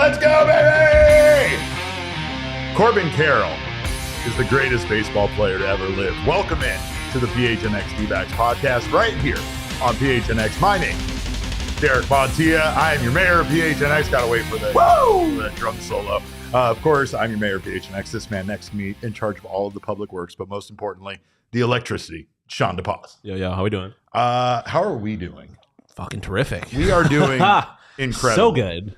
Let's go, baby! Corbin Carroll is the greatest baseball player to ever live. Welcome in to the PHNX D-backs podcast right here on PHNX. My name, Derek Montilla. I am your mayor of PHNX. Gotta wait for the drum solo. Of course, I'm your mayor of PHNX. This man next to me in charge of all of the public works, but most importantly, the electricity, Shawn DePaz. Yo, how we doing? How are we doing? Fucking terrific. We are doing incredible. So good.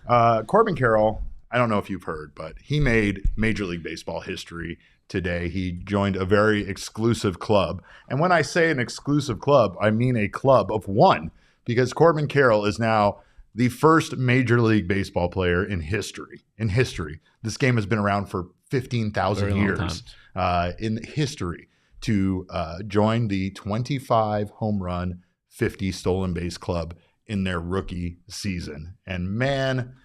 Corbin Carroll, I don't know if you've heard, but he made Major League Baseball history today. He joined a very exclusive club. And when I say an exclusive club, I mean a club of one, because Corbin Carroll is now the first Major League Baseball player in history. This game has been around for 15,000 years in history to join the 25 home run, 50 stolen base club in their rookie season. And man,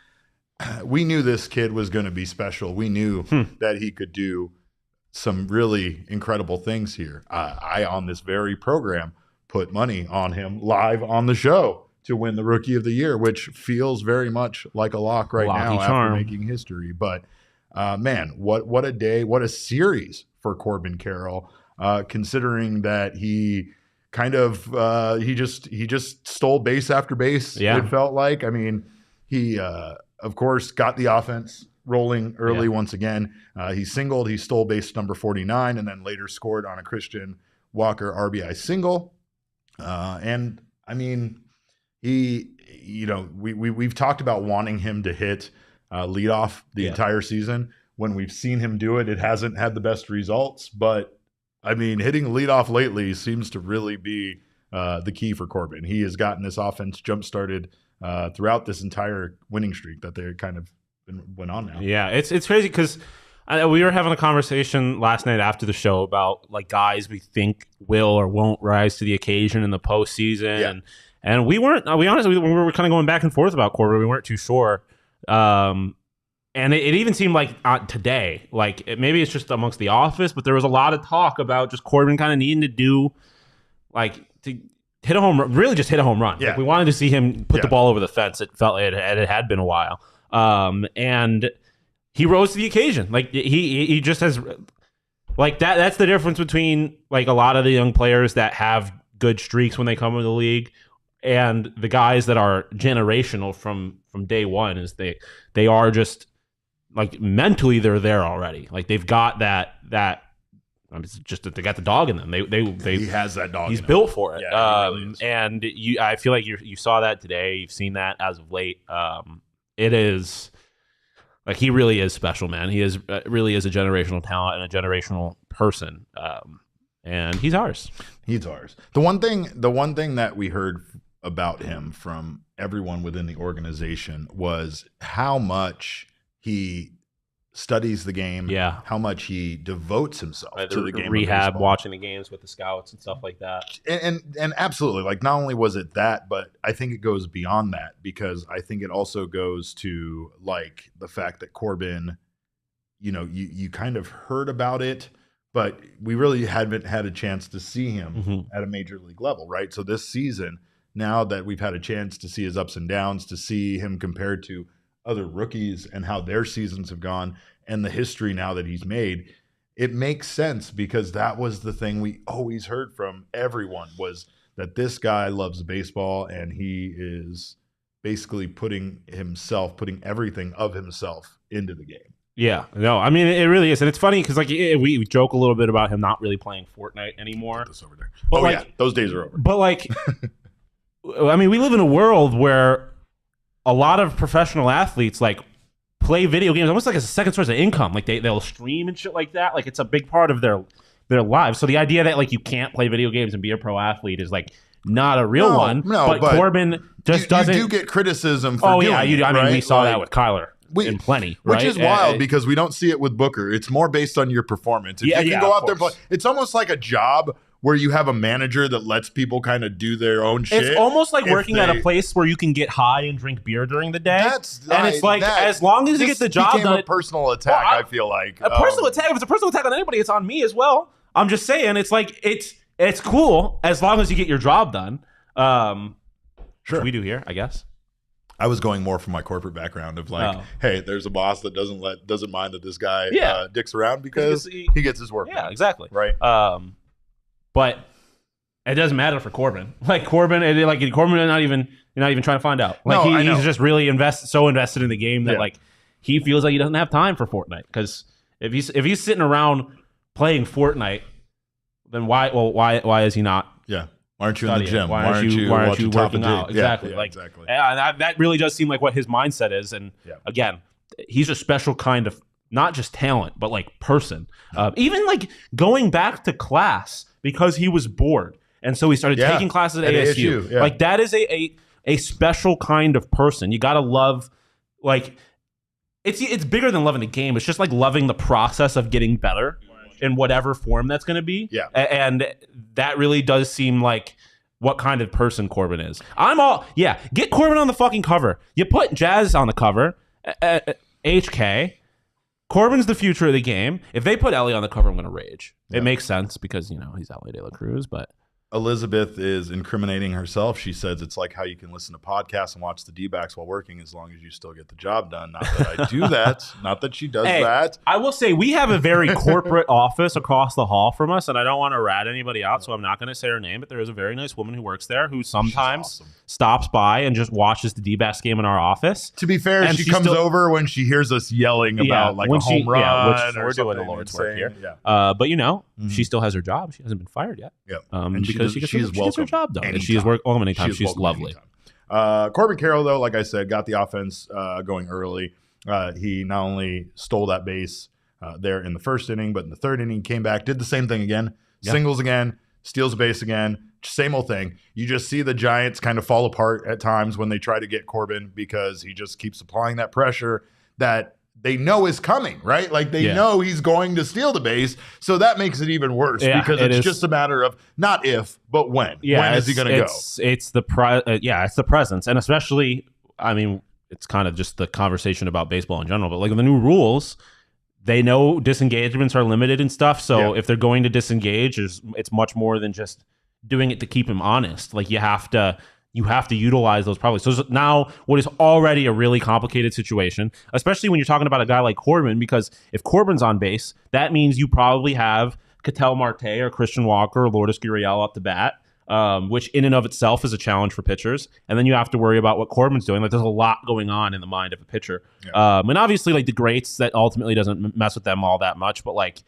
we knew this kid was going to be special. We knew that he could do some really incredible things here. I, on this very program, put money on him live on the show to win the Rookie of the Year, which feels very much like a lock right now after making history. But man, what a day, what a series for Corbin Carroll, considering that he kind of he just stole base after base. Yeah. It felt like. I mean, he of course got the offense rolling early once again. He singled, he stole base number 49, and then later scored on a Christian Walker RBI single. And I mean, we've talked about wanting him to hit leadoff the entire season. When we've seen him do it, it hasn't had the best results, but I mean, hitting leadoff lately seems to really be the key for Corbin. He has gotten this offense jump-started throughout this entire winning streak that they kind of went on now. Yeah, it's crazy because we were having a conversation last night after the show about like guys we think will or won't rise to the occasion in the postseason. Yeah. And we weren't, I'll be honest, we were kind of going back and forth about Corbin. We weren't too sure. And it even seemed like today, like maybe it's just amongst the office, but there was a lot of talk about just Corbin kind of needing to do, like, to hit a home run, really just hit a home run. Yeah. Like, we wanted to see him put the ball over the fence. It felt it had been a while. And he rose to the occasion. Like, he just has, like, that's the difference between, like, a lot of the young players that have good streaks when they come into the league and the guys that are generational from day one is they are just, like, mentally they're there already. Like, they've got that it's just that they got the dog in them. He has that dog. He's built for it. Yeah, he really is. And I feel like you saw that today. You've seen that as of late. It is like he really is special, man. He really is a generational talent and a generational person. And he's ours. He's ours. The one thing that we heard about him from everyone within the organization was how much he studies the game, how much he devotes himself to the game, rehab, watching the games with the scouts and stuff like that. And absolutely, like, not only was it that, but I think it goes beyond that, because I think it also goes to, like, the fact that Corbin, you kind of heard about it, but we really haven't had a chance to see him at a major league level, right? So this season, now that we've had a chance to see his ups and downs, to see him compared to other rookies and how their seasons have gone and the history now that he's made, it makes sense, because that was the thing we always heard from everyone, was that this guy loves baseball and he is basically putting everything of himself into the game. Yeah, no, I mean, it really is. And it's funny because, like, we joke a little bit about him not really playing Fortnite anymore. Put this over there. But yeah, those days are over. But, like, I mean, we live in a world where a lot of professional athletes, like, play video games almost like as a second source of income. Like, they'll stream and shit like that. Like, it's a big part of their lives. So the idea that, like, you can't play video games and be a pro athlete is, like, not a real one. No, but Corbin just doesn't. You do get criticism for doing it, I mean, we saw that with Kyler. And plenty, right? Which is wild, because we don't see it with Booker. It's more based on your performance. If you can go out there and play, it's almost like a job where you have a manager that lets people kind of do their own shit. It's almost like working at a place where you can get high and drink beer during the day. It's like, as long as you get the job done. A personal attack, I feel like. A personal attack. If it's a personal attack on anybody, it's on me as well. I'm just saying, it's like, it's cool as long as you get your job done. Sure. Which we do here, I guess. I was going more from my corporate background of like, hey, there's a boss that doesn't mind that this guy dicks around because he gets his work. Yeah, exactly. Right. But it doesn't matter for Corbin. Like Corbin, Corbin is not even trying to find out. Like he's just really invested in the game that like he feels like he doesn't have time for Fortnite. Because if he's sitting around playing Fortnite, then why is he not? Yeah. Why aren't you in the gym? Why aren't you working out? Exactly. Exactly. That really does seem like what his mindset is. And again, he's a special kind of not just talent, but like person. Even like going back to class because he was bored, and so he started taking classes at ASU. Like that is a special kind of person. You gotta love like it's bigger than loving the game. It's just like loving the process of getting better in whatever form that's going to be. Yeah. And that really does seem like what kind of person Corbin is. Get Corbin on the fucking cover. You put Jazz on the cover, HK. Corbin's the future of the game. If they put Ellie on the cover, I'm going to rage. Yeah. It makes sense because, he's Ellie De La Cruz, but... Elizabeth is incriminating herself. She says it's like how you can listen to podcasts and watch the D-backs while working as long as you still get the job done. Not that I do that. Not that she does that. I will say we have a very corporate office across the hall from us, and I don't want to rat anybody out, so I'm not going to say her name, but there is a very nice woman who works there who sometimes stops by and just watches the D-backs game in our office. To be fair, and she comes over when she hears us yelling about like a home run. Which we're doing the Lord's work here. Yeah. But she still has her job. She hasn't been fired yet. Yeah. Because she gets her job done. And she has worked many times. She's lovely. Corbin Carroll, though, like I said, got the offense going early. He not only stole that base there in the first inning, but in the third inning, came back, did the same thing again, singles again, steals a base again, same old thing. You just see the Giants kind of fall apart at times when they try to get Corbin because he just keeps applying that pressure that they know is coming, right? Like they know he's going to steal the base. So that makes it even worse because it's just a matter of not if, but when. Yeah, when is he going to go? It's the presence. And especially, I mean, it's kind of just the conversation about baseball in general, but like the new rules, they know disengagements are limited and stuff. So if they're going to disengage, it's much more than just doing it to keep him honest. Like you have to utilize those probably. So now what is already a really complicated situation, especially when you're talking about a guy like Corbin, because if Corbin's on base, that means you probably have Ketel Marte or Christian Walker or Lourdes Gurriel up the bat, which in and of itself is a challenge for pitchers. And then you have to worry about what Corbin's doing. Like there's a lot going on in the mind of a pitcher. Yeah. And obviously like the greats, that ultimately doesn't mess with them all that much, but like,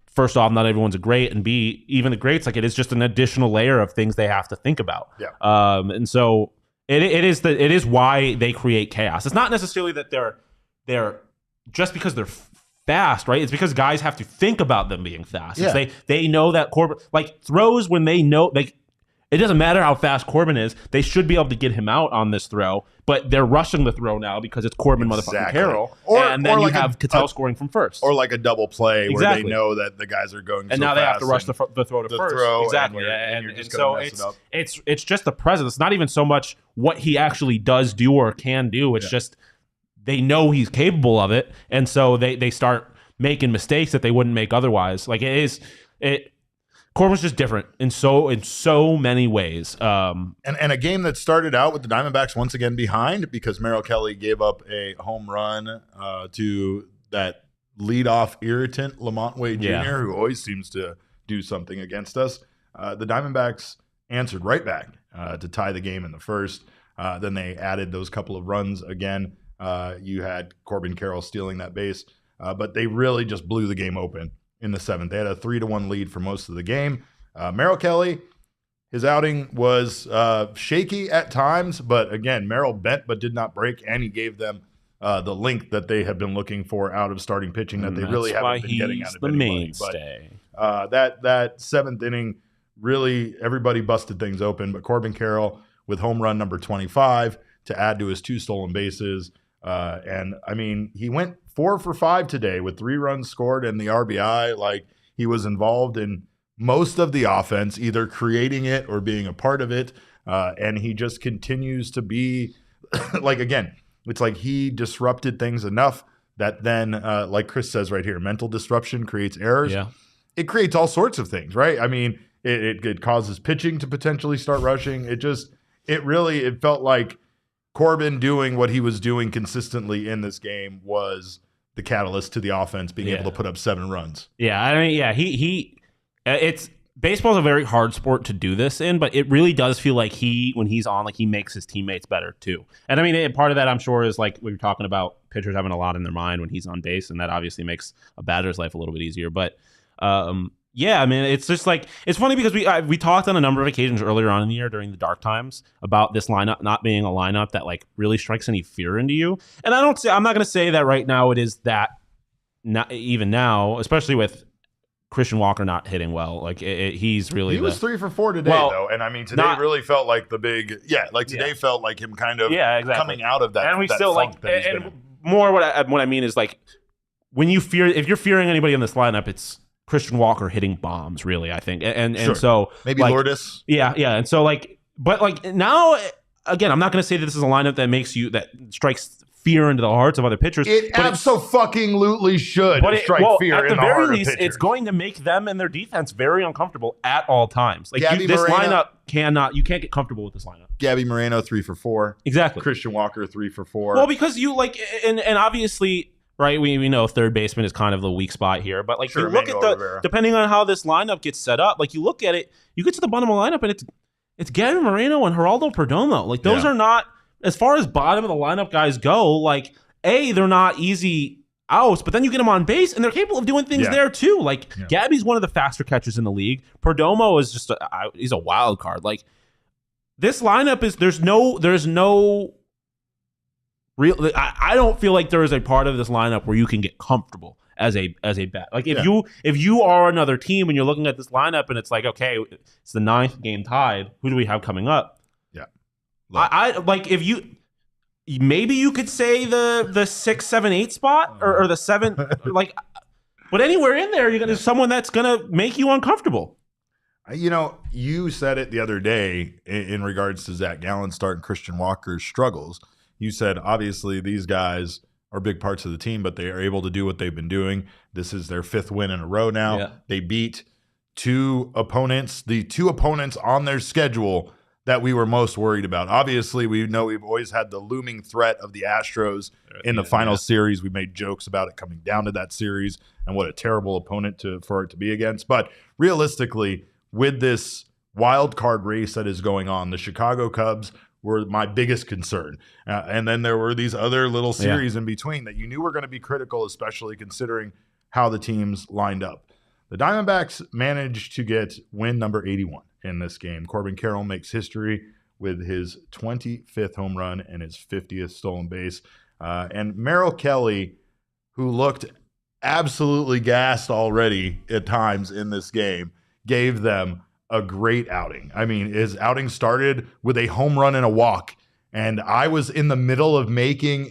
first off, not everyone's a great, and B, even the greats, like it is just an additional layer of things they have to think about. Yeah. And so it is why they create chaos. It's not necessarily that they're just because they're fast, right? It's because guys have to think about them being fast. Yeah. They know that Corbin like throws when they know like it doesn't matter how fast Corbin is. They should be able to get him out on this throw, but they're rushing the throw now because it's Corbin motherfucking Carroll. And then you have Ketel scoring from first. Or like a double play where they know that the guys are going and so now they have to rush the throw to first. Exactly. And so it's just the presence. It's not even so much what he actually does do or can do. It's just they know he's capable of it. And so they start making mistakes that they wouldn't make otherwise. Like Corbin's just different in so many ways. And a game that started out with the Diamondbacks once again behind because Merrill Kelly gave up a home run to that leadoff irritant Lamont Wade Jr., who always seems to do something against us. The Diamondbacks answered right back to tie the game in the first. Then they added those couple of runs again. You had Corbin Carroll stealing that base, but they really just blew the game open. In the seventh, they had a 3-1 lead for most of the game. Merrill Kelly, his outing was shaky at times, but again, Merrill bent but did not break, and he gave them the length that they have been looking for out of starting pitching that they really haven't been getting out of the anybody. Mainstay. But that seventh inning, really everybody busted things open. But Corbin Carroll with home run number 25 to add to his 2 stolen bases, and I mean he went 4 for 5 today with 3 runs scored and the RBI. Like he was involved in most of the offense, either creating it or being a part of it. And he just continues to be like, again, it's like he disrupted things enough that then, like Chris says right here, mental disruption creates errors. Yeah. It creates all sorts of things, right? I mean, it causes pitching to potentially start rushing. It felt like Corbin doing what he was doing consistently in this game was the catalyst to the offense being able to put up 7 runs. Yeah, I mean, it's baseball's a very hard sport to do this in, but it really does feel like when he's on, like he makes his teammates better too. And I mean, part of that I'm sure is like we were talking about pitchers having a lot in their mind when he's on base, and that obviously makes a batter's life a little bit easier. But yeah, I mean, it's just like it's funny because we talked on a number of occasions earlier on in the year during the dark times about this lineup not being a lineup that like really strikes any fear into you. And I'm not going to say that right now it is that. Not even now, especially with Christian Walker not hitting well, like he's really. He was 3 for 4 today, though, and I mean today really felt like the big today felt like him kind of coming out of that. And we that still funk like that and more what I mean is like when if you're fearing anybody in this lineup, it's Christian Walker hitting bombs, really, I think. And so maybe like, Lourdes. Yeah. And so like, but like now, again, I'm not going to say that this is a lineup that strikes fear into the hearts of other pitchers. It absolutely should strike fear in the heart of pitchers. At the very least, it's going to make them and their defense very uncomfortable at all times. Like this lineup you can't get comfortable with this lineup. Gabriel Moreno 3 for 4. Exactly. Christian Walker 3 for 4. Well, because you like, and obviously. Right, we know third baseman is kind of the weak spot here, but like you look at depending on how this lineup gets set up, like you look at it, you get to the bottom of the lineup and it's Gabriel Moreno and Geraldo Perdomo. Like those are not, as far as bottom of the lineup guys go, like they're not easy outs, but then you get them on base and they're capable of doing things there too. Like Gabby's one of the faster catchers in the league. Perdomo is just he's a wild card. Like this lineup is there's no. I don't feel like there is a part of this lineup where you can get comfortable as a bat. Like if you are another team and you're looking at this lineup and it's like, okay, it's the 9th game tied. Who do we have coming up? Yeah, I like if you maybe you could say the 6, 7, 8 spot or the 7 like, but anywhere in there there's someone that's gonna make you uncomfortable. You know, you said it the other day in regards to Zach Gallen starting Christian Walker's struggles. You said, obviously, these guys are big parts of the team, but they are able to do what they've been doing. This is their 5th win in a row now. Yeah. They beat 2 opponents, the 2 opponents on their schedule that we were most worried about. Obviously, we know we've always had the looming threat of the Astros in the final series. We made jokes about it coming down to that series and what a terrible opponent for it to be against. But realistically, with this wild card race that is going on, the Chicago Cubs were my biggest concern. And then there were these other little series in between that you knew were going to be critical, especially considering how the teams lined up. The Diamondbacks managed to get win number 81 in this game. Corbin Carroll makes history with his 25th home run and his 50th stolen base. And Merrill Kelly, who looked absolutely gassed already at times in this game, gave them a great outing. I mean, his outing started with a home run and a walk. And I was in the middle of making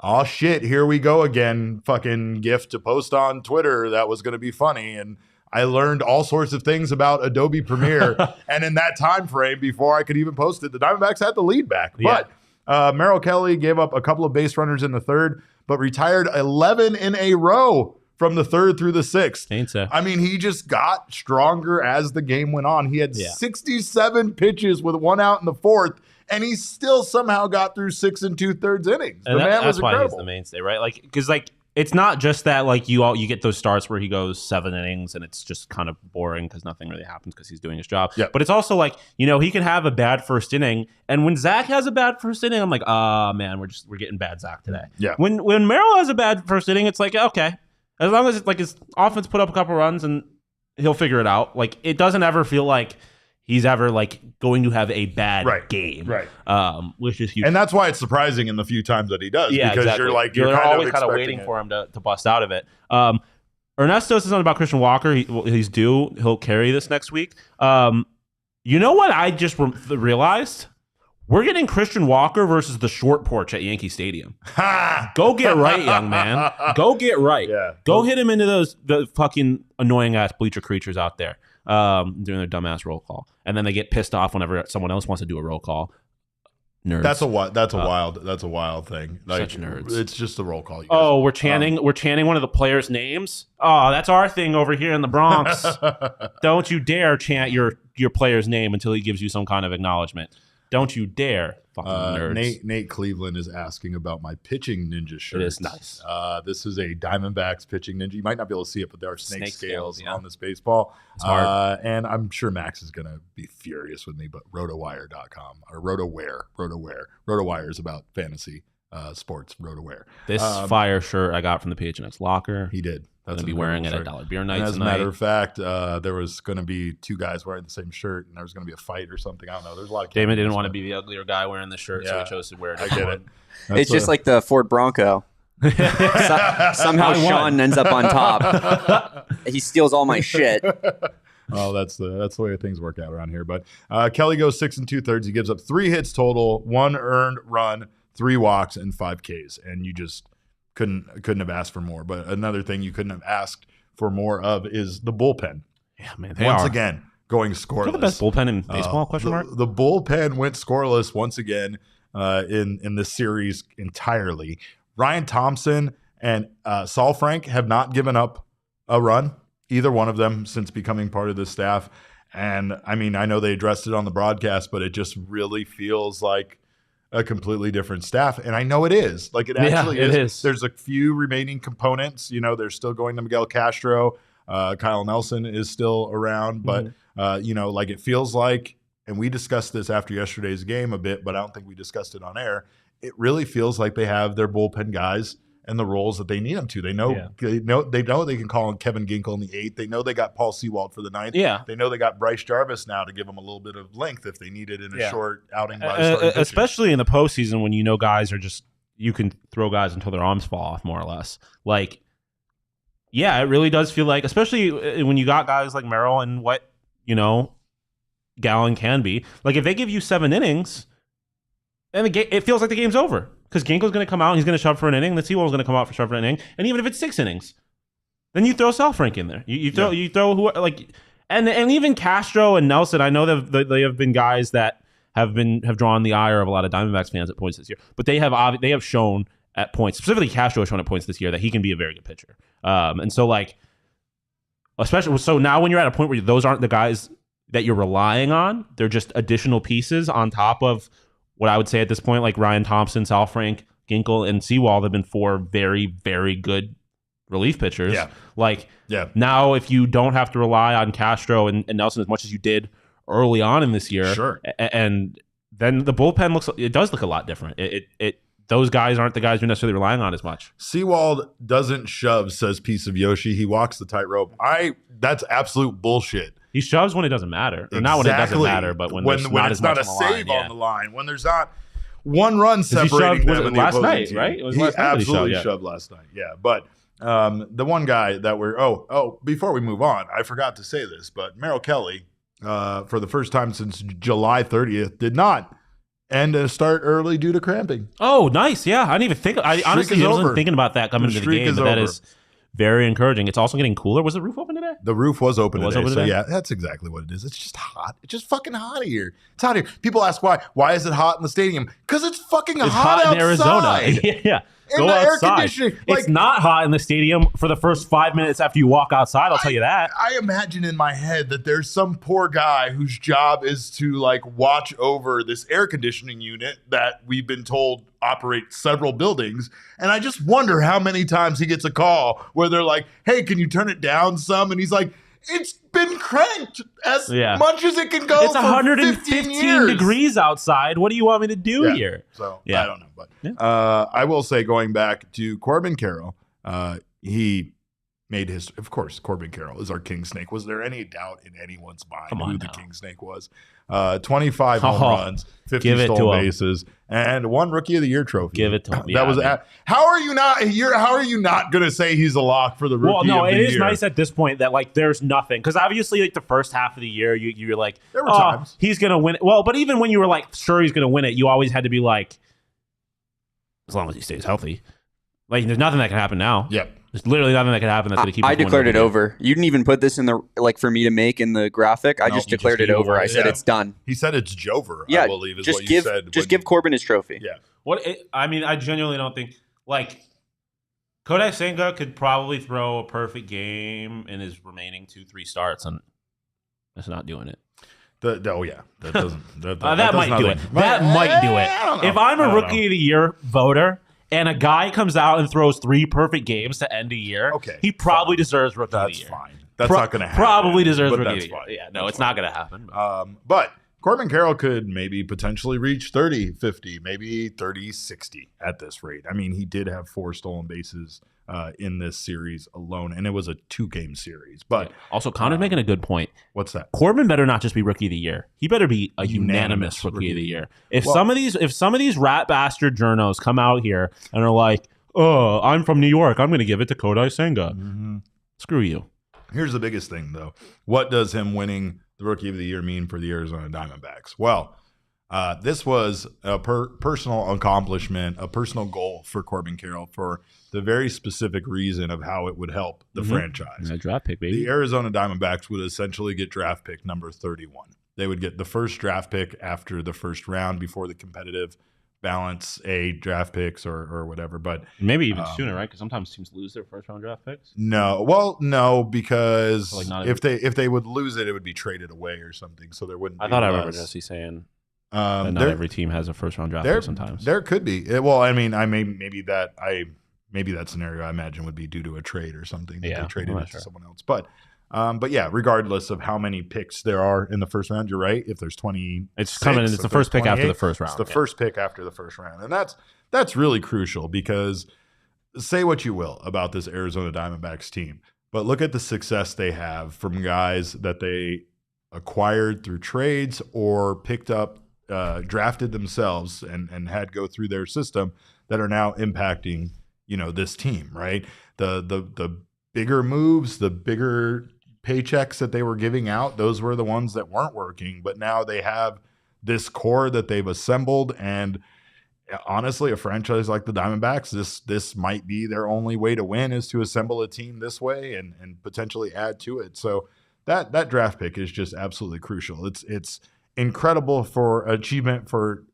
oh shit, here we go again, fucking GIF to post on Twitter that was going to be funny. And I learned all sorts of things about Adobe Premiere. And in that time frame, before I could even post it, the Diamondbacks had the lead back. Yeah. But Merrill Kelly gave up a couple of base runners in the 3rd, but retired 11 in a row from the 3rd through the 6th. Ain't so. I mean, he just got stronger as the game went on. He had 67 pitches with 1 out in the 4th, and he still somehow got through 6 2/3 innings. The man was incredible. That's why he's the mainstay, right? Like, because like it's not just that like you get those starts where he goes 7 innings and it's just kind of boring because nothing really happens because he's doing his job. Yep. But it's also like, he can have a bad first inning, and when Zach has a bad first inning, I'm like, man, we're getting bad Zach today. Yeah. When Merrill has a bad first inning, it's like, okay. As long as it's like his offense put up a couple runs and he'll figure it out. Like it doesn't ever feel like he's ever like going to have a bad game. Right. Which is huge. And that's why it's surprising in the few times that he does. Yeah, because exactly. you're always kind of waiting for him to bust out of it. Ernesto says something about Christian Walker. He's due. He'll carry this next week. You know what I just realized? We're getting Christian Walker versus the short porch at Yankee Stadium. Go get right, young man. Go get right. Yeah. Go hit him into the fucking annoying ass bleacher creatures out there doing their dumbass roll call, and then they get pissed off whenever someone else wants to do a roll call. Nerds. That's a wild thing. Like, such nerds. It's just the roll call. We're chanting one of the players' names. Oh, that's our thing over here in the Bronx. Don't you dare chant your player's name until he gives you some kind of acknowledgement. Don't you dare. Fucking nerds. Nate Cleveland is asking about my pitching ninja shirt. It is nice. This is a Diamondbacks pitching ninja. You might not be able to see it, but there are snake scales yeah. on this baseball. It's hard. And I'm sure Max is going to be furious with me, but rotowire.com or RotoWire is about fantasy sports. RotoWire. This fire shirt I got from the PHNX locker. He did. I'm going to be wearing it at Dollar Beer Night tonight. As a matter of fact, there was going to be two guys wearing the same shirt, and there was going to be a fight or something. I don't know. There's a lot of Damon didn't want to be the uglier guy wearing the shirt, so he chose to wear it. I get it. It's just like the Ford Bronco. Somehow Shawn ends up on top. He steals all my shit. Oh, that's the way things work out around here. But Kelly goes 6 2/3. He gives up 3 hits total, 1 earned run, 3 walks, and 5 Ks. And you just couldn't have asked for more. But another thing you couldn't have asked for more of is the bullpen. Yeah, man. Once again, going scoreless. They're the best bullpen in baseball? Question mark. The bullpen went scoreless once again in this series entirely. Ryan Thompson and Saul Frank have not given up a run, either one of them, since becoming part of this staff. And I mean, I know they addressed it on the broadcast, but it just really feels like a completely different staff. And I know it is. Like, it actually is. There's a few remaining components. You know, they're still going to Miguel Castro. Kyle Nelson is still around. But, you know, like, it feels like, and we discussed this after yesterday's game a bit, but I don't think we discussed it on air. It really feels like they have their bullpen guys and the roles that they need them to. They know they can call on Kevin Ginkel in the 8th. They know they got Paul Sewald for the 9th. Yeah. They know they got Bryce Jarvis now to give them a little bit of length if they need it in a short outing. Especially in the postseason when you know guys are just, you can throw guys until their arms fall off, more or less. Like, yeah, it really does feel like, especially when you got guys like Merrill and what, you know, Gallen can be. Like, if they give you 7 innings, and it feels like the game's over. Because Ginkel's going to come out and he's going to shove for an inning. The Sewell's going to come out for shove for an inning. And even if it's 6 innings, then you throw Sal Frank in there. You throw who, like, and even Castro and Nelson. I know that they have been guys that have drawn the ire of a lot of Diamondbacks fans at points this year. But they have shown at points, specifically Castro has shown at points this year, that he can be a very good pitcher. And so, like, especially so now when you're at a point where those aren't the guys that you're relying on, they're just additional pieces on top of what I would say at this point, like Ryan Thompson, Sal Frank, Ginkel, and Sewald have been 4 very, very good relief pitchers. Yeah. Like, now if you don't have to rely on Castro and Nelson as much as you did early on in this year, and then the bullpen does look a lot different. Those guys aren't the guys you're necessarily relying on as much. Sewald doesn't shove, says Piece of Yoshi. He walks the tightrope. That's absolute bullshit. He shoves when it doesn't matter. Exactly. Not when it doesn't matter, but when there's not it's not a save on the line. When there's not one run separating them in the last night, team. Right? It was he last night absolutely shoved last night. Yeah, but the one guy that before we move on, I forgot to say this, but Merrill Kelly, for the first time since July 30th, did not end a start early due to cramping. Oh, nice. Yeah, I didn't even think. I honestly wasn't thinking about that coming into the game, but that is very encouraging. It's also getting cooler. Was the roof open today? The roof was open today. So yeah, that's exactly what it is. It's just hot. It's just fucking hot here. It's hot here. People ask why. Why is it hot in the stadium? Because it's fucking hot outside. In Arizona. Yeah. And the air conditioning. It's not hot in the stadium for the first 5 minutes after you walk outside. I'll tell you that. I imagine in my head that there's some poor guy whose job is to like watch over this air conditioning unit that we've been told operates several buildings. And I just wonder how many times he gets a call where they're like, hey, can you turn it down some? And he's like, it's been cranked as much as it can go. It's 115 degrees outside. What do you want me to do here? So I don't know. But I will say, going back to Corbin Carroll, he made his, of course, Corbin Carroll is our king snake. Was there any doubt in anyone's mind who the king snake was? 25 home runs, 50 stolen bases, and 1 Rookie of the Year trophy. Give it to him. That was how are you not going to say he's a lock for the Rookie of the Year? Well, no, it is nice at this point that like there's nothing, because obviously like the first half of the year you're like, there were times he's going to win it. Well, but even when you were like sure he's going to win it, you always had to be like, as long as he stays healthy. Like, there's nothing that can happen now. Yep. There's literally nothing that can happen that's going to keep. I declared it over. You didn't even put this in the for me to make in the graphic. I just declared it over. I said it's done. He said it's Jover. Yeah, I believe is what you said. Just give Corbin his trophy. Yeah. I mean, I genuinely don't think like Kodai Senga could probably throw a perfect game in his remaining 2-3 starts, and it's not doing it. That doesn't. That might do it. That might do it. If I'm a Rookie of the Year voter and a guy comes out and throws 3 perfect games to end a year, he probably deserves Rookie of the Year. That's fine. That's not going to happen. Probably deserves Rookie of the Year. Yeah, no, it's not going to happen. But Corbin Carroll could maybe potentially reach 30, 50, maybe 30, 60 at this rate. I mean, he did have 4 stolen bases in this series alone, and it was a 2-game series. But also, Connor's making a good point. What's that? Corbin better not just be Rookie of the Year. He better be a unanimous Rookie of the Year. If some of these rat bastard journos come out here and are like, "Oh, I'm from New York, I'm going to give it to Kodai Senga," screw you. Here's the biggest thing, though. What does him winning the Rookie of the Year mean for the Arizona Diamondbacks? Well, this was a personal accomplishment, a personal goal for Corbin Carroll for the very specific reason of how it would help the franchise. Draft pick, baby. The Arizona Diamondbacks would essentially get draft pick number 31. They would get the first draft pick after the first round before the competitive balance A draft picks or whatever, but maybe even sooner, right? Because sometimes teams lose their first round draft picks. No, because if they would lose it, it would be traded away or something. So there wouldn't. I remember Jesse saying that not every team has a first round draft pick. Sometimes there could be. Maybe that scenario I imagine would be due to a trade or something. Yeah, they traded it to someone else, but yeah, regardless of how many picks there are in the first round, you're right. If there's 20, it's coming. It's the first pick after the first round. It's the first pick after the first round, and that's really crucial because say what you will about this Arizona Diamondbacks team, but look at the success they have from guys that they acquired through trades or picked up, drafted themselves, and had go through their system that are now impacting this team. Right, the bigger moves, the bigger paychecks that they were giving out, those were the ones that weren't working, but now they have this core that they've assembled, and honestly, a franchise like the Diamondbacks, this might be their only way to win is to assemble a team this way and potentially add to it. So that draft pick is just absolutely crucial. It's incredible for achievement for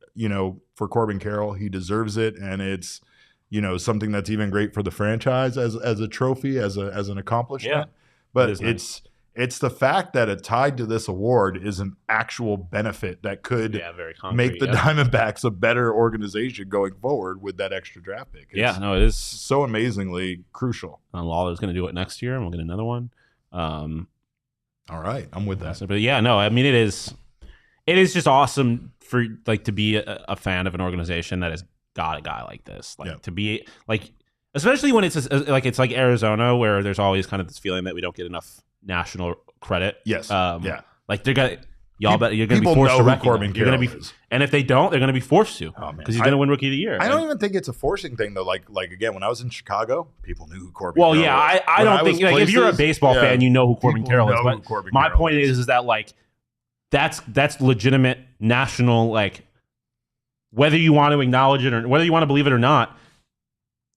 Corbin Carroll. He deserves it, and it's something that's even great for the franchise as a trophy, as an accomplishment. Yeah. But it's the fact that it tied to this award is an actual benefit that could make the Diamondbacks a better organization going forward with that extra draft pick. It is so amazingly crucial. And Lawler's going to do it next year, and we'll get another one. All right, I'm with that. But yeah, no, I mean it is just awesome for to be a fan of an organization that has got a guy like this, to be especially when it's it's like Arizona, where there's always kind of this feeling that we don't get enough national credit. Yes. You're gonna be forced to recognize. You're gonna be, and if they don't, they're gonna be forced to because he's gonna win Rookie of the Year. I don't even think it's a forcing thing though. Like again, when I was in Chicago, people knew who Corbin. Well, Carroll was. I don't think if you're a baseball fan, you know who Corbin Carroll is. But my point is that that's legitimate national whether you want to acknowledge it or whether you want to believe it or not,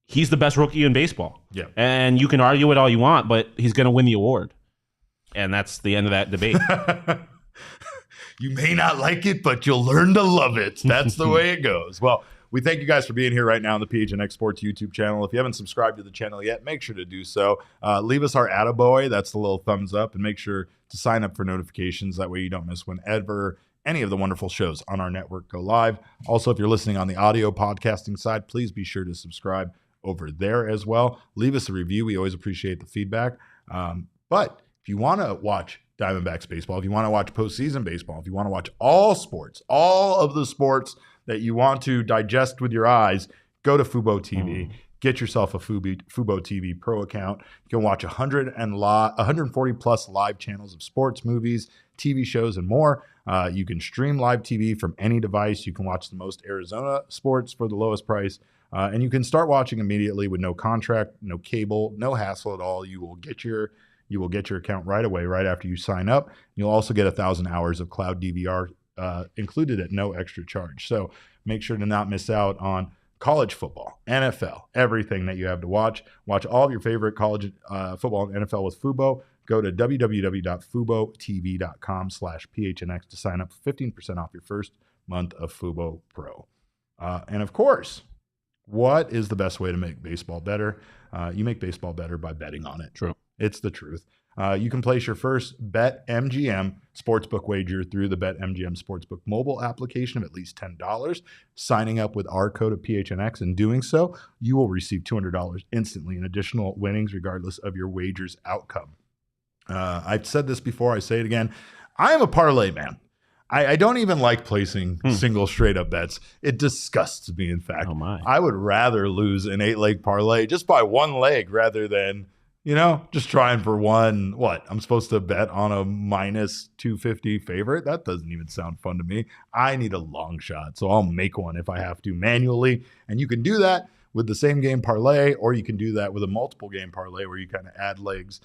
he's the best rookie in baseball. Yeah. And you can argue it all you want, but he's going to win the award. And that's the end of that debate. You may not like it, but you'll learn to love it. That's the way it goes. Well, we thank you guys for being here right now on the PHNX Sports YouTube channel. If you haven't subscribed to the channel yet, make sure to do so. Leave us our attaboy. That's the little thumbs up. And make sure to sign up for notifications. That way you don't miss whenever any of the wonderful shows on our network go live. Also, if you're listening on the audio podcasting side, please be sure to subscribe over there as well. Leave us a review. We always appreciate the feedback. But if you want to watch Diamondbacks baseball, if you want to watch postseason baseball, if you want to watch all sports, all of the sports that you want to digest with your eyes, go to Fubo TV. Get yourself a Fubo TV Pro account. You can watch 140 plus live channels of sports, movies, TV shows, and more. You can stream live TV from any device. You can watch the most Arizona sports for the lowest price. And you can start watching immediately with no contract, no cable, no hassle at all. You will get your account right away, right after you sign up. You'll also get 1,000 hours of cloud DVR included at no extra charge. So make sure to not miss out on college football, NFL, everything that you have to watch. Watch all of your favorite college football and NFL with Fubo. Go to www.fubotv.com/PHNX to sign up for 15% off your first month of Fubo Pro. And of course, what is the best way to make baseball better? You make baseball better by betting on it. True. It's the truth. You can place your first BetMGM sportsbook wager through the BetMGM sportsbook mobile application of at least $10. Signing up with our code of PHNX and doing so, you will receive $200 instantly in additional winnings regardless of your wager's outcome. I've said this before, I say it again. I am a parlay man. I don't even like placing single straight up bets. It disgusts me, in fact. Oh my. I would rather lose an 8-leg parlay just by one leg rather than, just trying for one. What? I'm supposed to bet on a minus 250 favorite? That doesn't even sound fun to me. I need a long shot, so I'll make one if I have to manually. And you can do that with the same game parlay, or you can do that with a multiple game parlay where you kind of add legs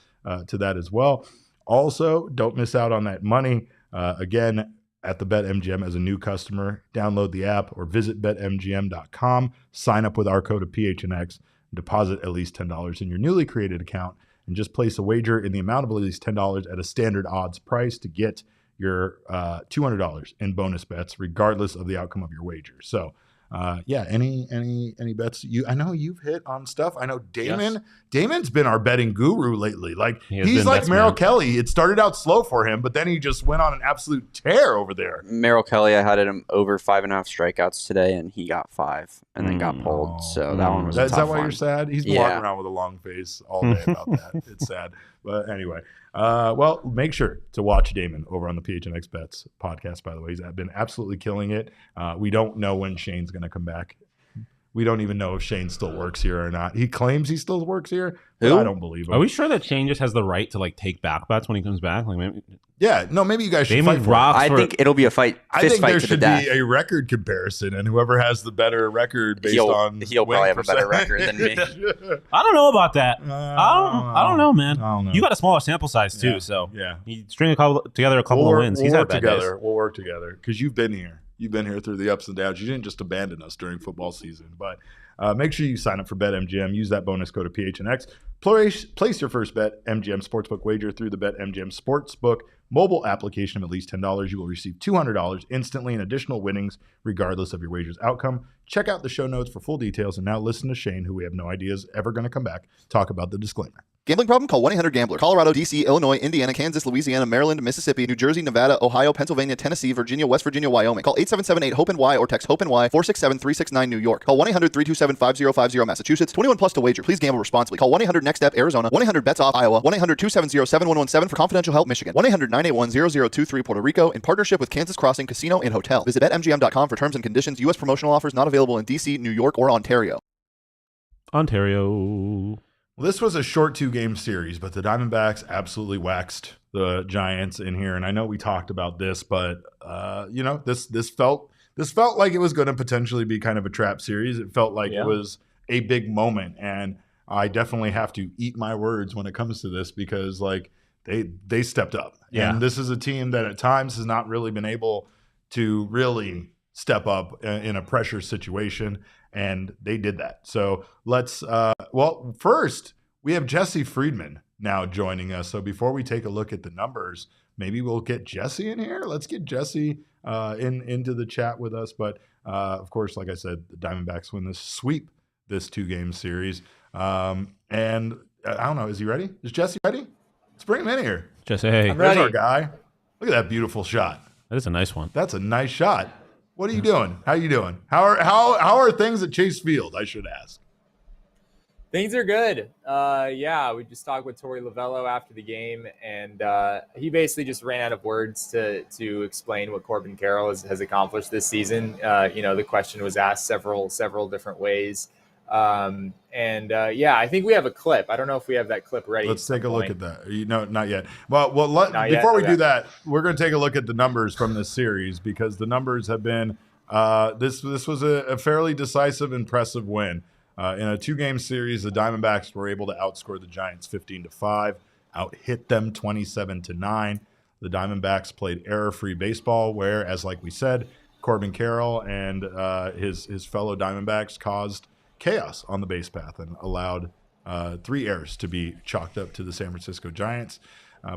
to that as well. Also, don't miss out on that money. Again, at the BetMGM as a new customer, download the app or visit betmgm.com, sign up with our code of PHNX, deposit at least $10 in your newly created account, and just place a wager in the amount of at least $10 at a standard odds price to get your $200 in bonus bets, regardless of the outcome of your wager. So, any bets? I know you've hit on stuff. I know Damon. Yes. Damon's been our betting guru lately. Like he's like Merrill Kelly. It started out slow for him, but then he just went on an absolute tear over there. Merrill Kelly, I had him over 5.5 strikeouts today, and he got 5, and then got pulled. So that one was. Is that why you're sad? He's been walking around with a long face all day about that. It's sad, but anyway. Well, make sure to watch Damon over on the PHNX Bets podcast, by the way. He's been absolutely killing it. We don't know when Shane's going to come back. We don't even know if Shane still works here or not. He claims he still works here, but I don't believe him. Are we sure that Shane just has the right to take back bets when he comes back? Maybe you guys should fight for it. I think it'll be a fight. I think there should be a record comparison, and whoever has the better record based on he'll probably have a better record than me. I don't know about that. I don't know, man. I don't know. You got a smaller sample size too, so you string together a couple of wins. We'll work together. We'll work together because you've been here. You've been here through the ups and downs. You didn't just abandon us during football season. But make sure you sign up for BetMGM. Use that bonus code of PHNX. Place your first BetMGM sportsbook wager through the BetMGM sportsbook mobile application of at least $10. You will receive $200 instantly in additional winnings, regardless of your wager's outcome. Check out the show notes for full details. And now listen to Shane, who we have no idea is ever going to come back, talk about the disclaimer. Gambling problem? Call 1-800-GAMBLER. Colorado, D.C., Illinois, Indiana, Kansas, Louisiana, Maryland, Mississippi, New Jersey, Nevada, Ohio, Pennsylvania, Tennessee, Virginia, West Virginia, Wyoming. Call 877-8-HOPE-NY or text HOPE-NY 467-369 New York. Call 1-800-327-5050 Massachusetts. 21 plus to wager. Please gamble responsibly. Call 1-800-NEXT-STEP Arizona. 1-800-BETS-OFF Iowa. 1-800-270-7117 for confidential help Michigan. 1-800-981-0023 Puerto Rico in partnership with Kansas Crossing Casino and Hotel. Visit BetMGM.com for terms and conditions. U.S. promotional offers not available in D.C., New York, or Ontario. Well, this was a short 2-game series, but the Diamondbacks absolutely waxed the Giants in here. And I know we talked about this, but this felt like it was going to potentially be kind of a trap series. It felt like it was a big moment, and I definitely have to eat my words when it comes to this because they stepped up. Yeah. And this is a team that at times has not really been able to really step up in a pressure situation, and they did that. So let's first we have Jesse Friedman now joining us. So before we take a look at the numbers, maybe we'll get Jesse in here. Let's get Jesse into the chat with us. But of course, like I said, the Diamondbacks win sweep this 2-game series. And I don't know, is he ready? Is Jesse ready? Let's bring him in here. Jesse, hey. There's our guy. Look at that beautiful shot. That is a nice one. That's a nice shot. What are you doing? How are you doing? How are things at Chase Field, I should ask? Things are good. We just talked with Torey after the game, and he basically just ran out of words to explain what Corbin Carroll has accomplished this season. The question was asked several different ways. I think we have a clip. I don't know if we have that clip ready. Let's take a look at that. Not yet. Before we do that, we're going to take a look at the numbers from this series because the numbers have been this was a fairly decisive, impressive win. In a 2-game series, the Diamondbacks were able to outscore the Giants 15-5, out-hit them 27-9. The Diamondbacks played error-free baseball, where, as like we said, Corbin Carroll and his fellow Diamondbacks caused chaos on the base path and allowed 3 errors to be chalked up to the San Francisco Giants.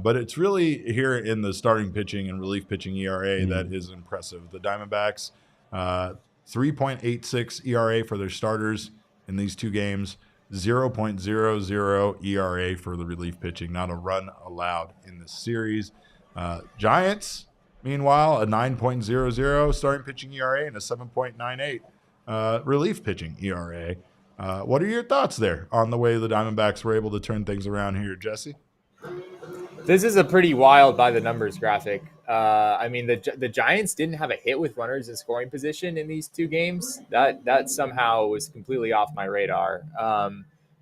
But it's really here in the starting pitching and relief pitching ERA that is impressive. The Diamondbacks, 3.86 ERA for their starters in these 2 games, 0.00 ERA for the relief pitching, not a run allowed in the series. Giants, meanwhile, a 9.00 starting pitching ERA and a 7.98 relief pitching ERA. What are your thoughts there on the way the Diamondbacks were able to turn things around here, Jesse? This is a pretty wild by the numbers graphic. I mean, the Giants didn't have a hit with runners in scoring position in these two games. That somehow was completely off my radar.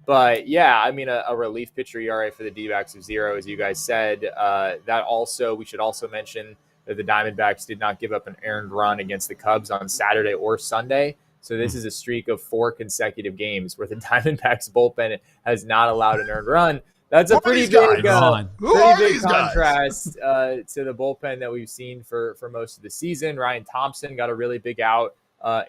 But yeah, I mean, a relief pitcher ERA for the D-backs of 0, as you guys said. We should also mention that the Diamondbacks did not give up an earned run against the Cubs on Saturday or Sunday. So this is a streak of 4 consecutive games where the Diamondbacks bullpen has not allowed an earned run. That's a pretty big contrast to the bullpen that we've seen for most of the season. Ryan Thompson got a really big out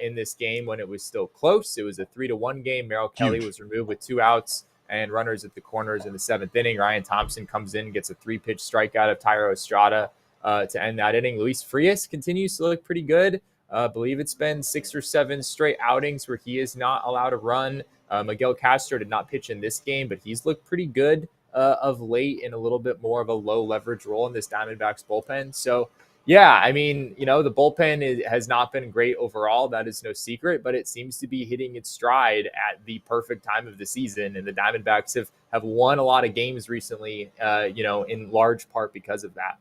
in this game when it was still close. It was a 3-1 game. Merrill Kelly was removed with 2 outs and runners at the corners in the 7th inning. Ryan Thompson comes in, gets a 3-pitch strikeout of Tyro Estrada to end that inning. Luis Frias continues to look pretty good. I believe it's been 6 or 7 straight outings where he is not allowed a run. Miguel Castro did not pitch in this game, but he's looked pretty good of late in a little bit more of a low leverage role in this Diamondbacks bullpen. So, yeah, I mean, the bullpen has not been great overall. That is no secret, but it seems to be hitting its stride at the perfect time of the season. And the Diamondbacks have won a lot of games recently, in large part because of that.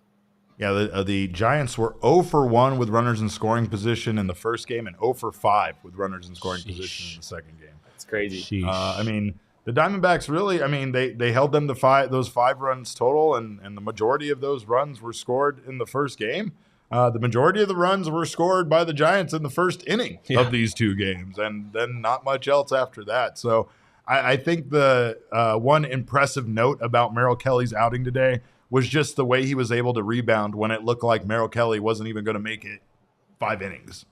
Yeah, the Giants were 0-for-1 with runners in scoring position in the first game and 0-for-5 with runners in scoring position in the second game. That's crazy. I mean, the Diamondbacks really, they held them to those 5 runs total, and the majority of those runs were scored in the first game. The majority of the runs were scored by the Giants in the first inning of these 2 games, and then not much else after that. So I think the one impressive note about Merrill Kelly's outing today was just the way he was able to rebound when it looked like Merrill Kelly wasn't even going to make it 5 innings.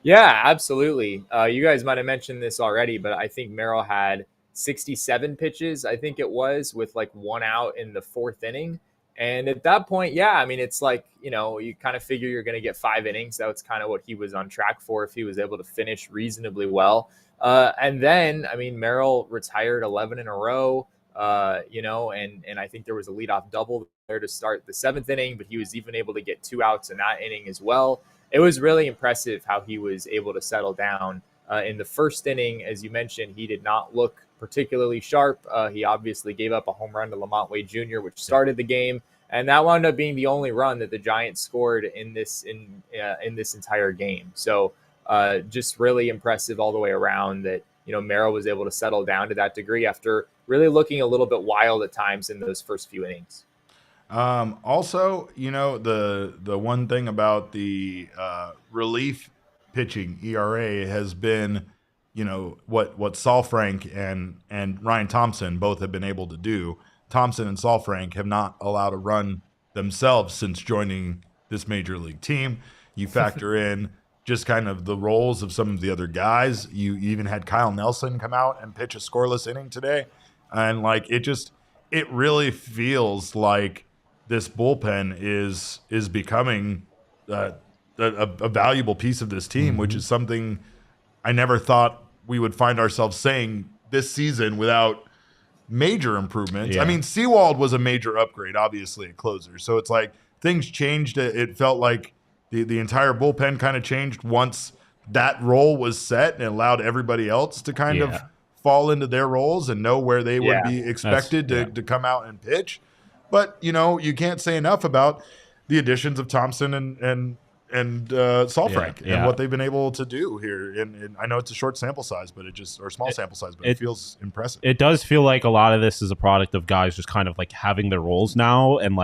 Yeah, absolutely. You guys might have mentioned this already, but I think Merrill had 67 pitches, I think it was, with like 1 out in the 4th inning. And at that point, it's like, you kind of figure you're going to get 5 innings. That's kind of what he was on track for if he was able to finish reasonably well. And then, Merrill retired 11 in a row. And I think there was a leadoff double there to start the 7th inning, but he was even able to get 2 outs in that inning as well. It was really impressive how he was able to settle down in the 1st inning. As you mentioned, he did not look particularly sharp. He obviously gave up a home run to Lamont Wade Jr., which started the game, and that wound up being the only run that the Giants scored in this entire game. So just really impressive all the way around that Merrill was able to settle down to that degree after really looking a little bit wild at times in those first few innings. Also, the one thing about the relief pitching ERA has been, what Saul Frank and Ryan Thompson both have been able to do. Thompson and Saul Frank have not allowed a run themselves since joining this major league team. You factor in just kind of the roles of some of the other guys. You even had Kyle Nelson come out and pitch a scoreless inning today. And it really feels like this bullpen is becoming a valuable piece of this team, which is something I never thought we would find ourselves saying this season without major improvements. Yeah. Sewald was a major upgrade, obviously, at closer. So it's like things changed. It felt like the entire bullpen kind of changed once that role was set and allowed everybody else to kind of fall into their roles and know where they would be expected to come out and pitch. But, you can't say enough about the additions of Thompson and Saul Frank and what they've been able to do here. And I know it's a short sample size, but small sample size, but it feels impressive. It does feel like a lot of this is a product of guys just kind of like having their roles now. And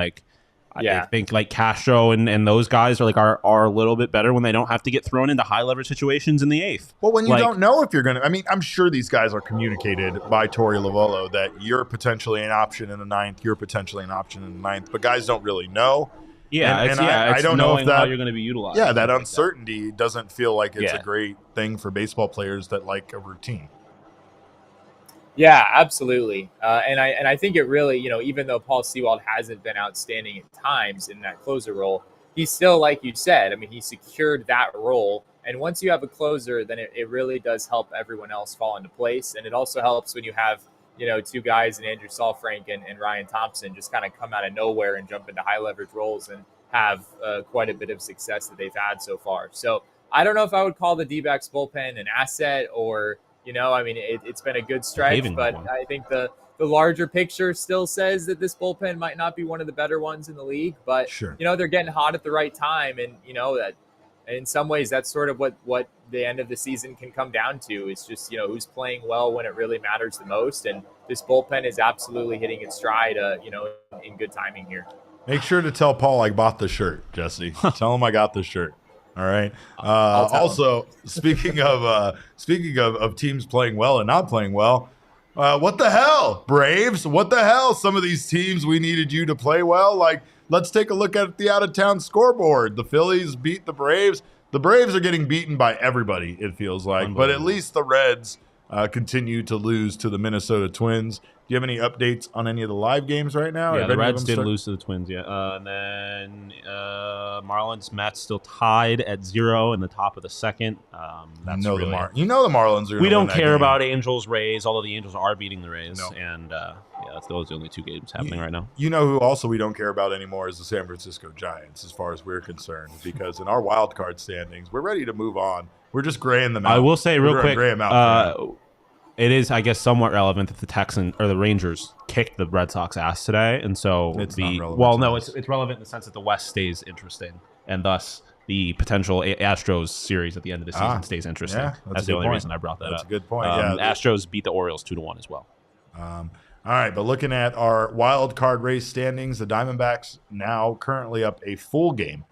I think like Castro and those guys are a little bit better when they don't have to get thrown into high leverage situations in the 8th. Well, when you don't know if you're going to, I'm sure these guys are communicated by Torey Lovullo that you're potentially an option in the 9th, you're potentially an option in the 9th, but guys don't really know. Yeah, I don't know if how you're going to be utilized. Yeah, that uncertainty doesn't feel like it's a great thing for baseball players that like a routine. Yeah, absolutely. And I think it really, even though Paul Sewald hasn't been outstanding at times in that closer role, he's still, like you said, he secured that role And once you have a closer, then it really does help everyone else fall into place. And it also helps when you have, two guys in Andrew Saalfrank and Ryan Thompson just kind of come out of nowhere and jump into high leverage roles and have quite a bit of success that they've had so far. So I don't know if I would call the D-backs bullpen an asset or, it's been a good stretch, but I think the larger picture still says that this bullpen might not be one of the better ones in the league, but Sure. They're getting hot at the right time. And, that in some ways that's sort of what the end of the season can come down to. It's just, who's playing well when it really matters the most. And this bullpen is absolutely hitting its stride, in good timing here. Make sure to tell Paul I bought the shirt, Jesse. Tell him I got the shirt. All right. Also, speaking of teams playing well and not playing well, what the hell, Braves? What the hell? Some of these teams we needed you to play well. Like, let's take a look at the out-of-town scoreboard. The Phillies beat the Braves. The Braves are getting beaten by everybody, it feels like. But at least the Reds continue to lose to the Minnesota Twins. Do you have any updates on any of the live games right now? Yeah, the Reds did lose to the Twins, yeah. And then Marlins, Mets still tied at 0 in the top of the second. The Marlins are. We don't care about Angels, Rays, although the Angels are beating the Rays. No. And those are the only two games happening right now. You know who also we don't care about anymore is the San Francisco Giants, as far as we're concerned, because in our wild card standings, we're ready to move on. We're just graying them out. I will say real quick. It is, I guess, somewhat relevant that the Rangers kicked the Red Sox ass today, and so it's not relevant. It's relevant in the sense that the West stays interesting, and thus the potential Astros series at the end of the season stays interesting. Yeah, that's the only reason I brought that up. That's a good point. Astros beat the Orioles 2-1 as well. All right, but looking at our wild card race standings, the Diamondbacks now currently up a full game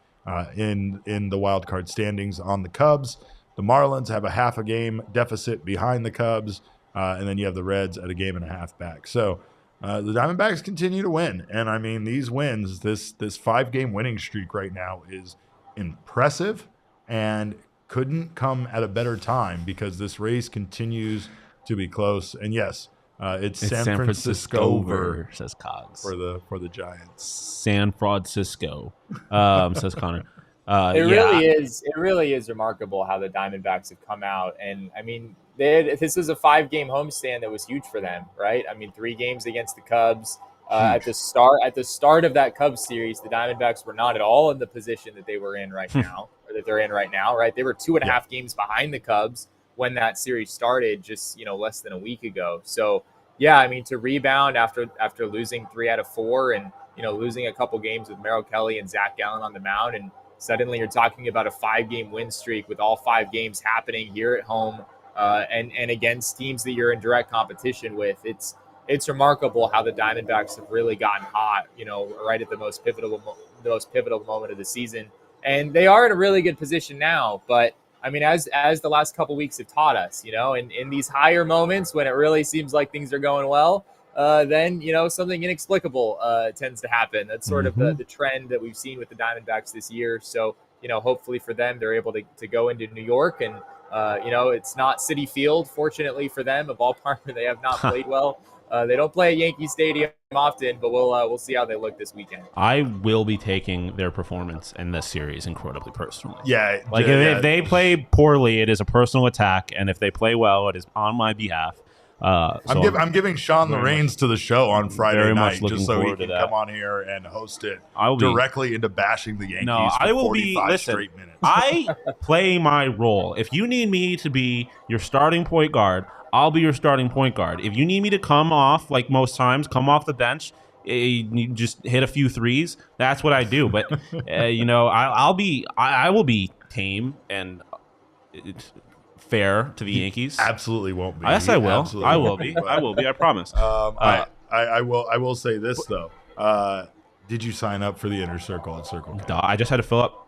in the wild card standings on the Cubs. The Marlins have a half a game deficit behind the Cubs, and then you have the Reds at a game and a half back. So the Diamondbacks continue to win, and I mean these wins, this 5-game winning streak right now is impressive, and couldn't come at a better time because this race continues to be close. And yes, it's San Francisco, says Cogs for the Giants. San Francisco, says Connor. It really is remarkable how the Diamondbacks have come out. And I mean, this is a 5-game homestand that was huge for them, right? I mean, 3 games against the Cubs. At the start of that Cubs series, the Diamondbacks were not at all in the position that they were in right now, or that they're in right now, right? They were 2.5 games behind the Cubs when that series started just, less than a week ago. So yeah, I mean, to rebound after losing 3 out of 4 and, losing a couple games with Merrill Kelly and Zach Gallen on the mound, and suddenly you're talking about a 5-game win streak with all 5 games happening here at home and against teams that you're in direct competition with. It's remarkable how the Diamondbacks have really gotten hot, right at the most pivotal moment of the season. And they are in a really good position now. But I mean, as the last couple weeks have taught us, in these higher moments when it really seems like things are going well, then, something inexplicable tends to happen. That's sort of the trend that we've seen with the Diamondbacks this year. So, hopefully for them, they're able to go into New York and, it's not Citi Field, fortunately for them, a ballpark where they have not played well. They don't play at Yankee Stadium often, but we'll see how they look this weekend. I will be taking their performance in this series incredibly personally. Yeah. If they play poorly, it is a personal attack, and if they play well, it is on my behalf. I'm giving Shawn the reins to the show on Friday night just so he can that. come on here and host it directly into bashing the Yankees. No, for I will 45 straight minutes. I play my role. If you need me to be your starting point guard, I'll be your starting point guard. If you need me to come off, like most times, come off the bench, you just hit a few threes, that's what I do. But I will be tame and fair to the Yankees. Absolutely won't be. Yes, I will. Absolutely I will be. I will be. I promise. I will say this though. Did you sign up for the Inner Circle at Circle K? I just had to fill up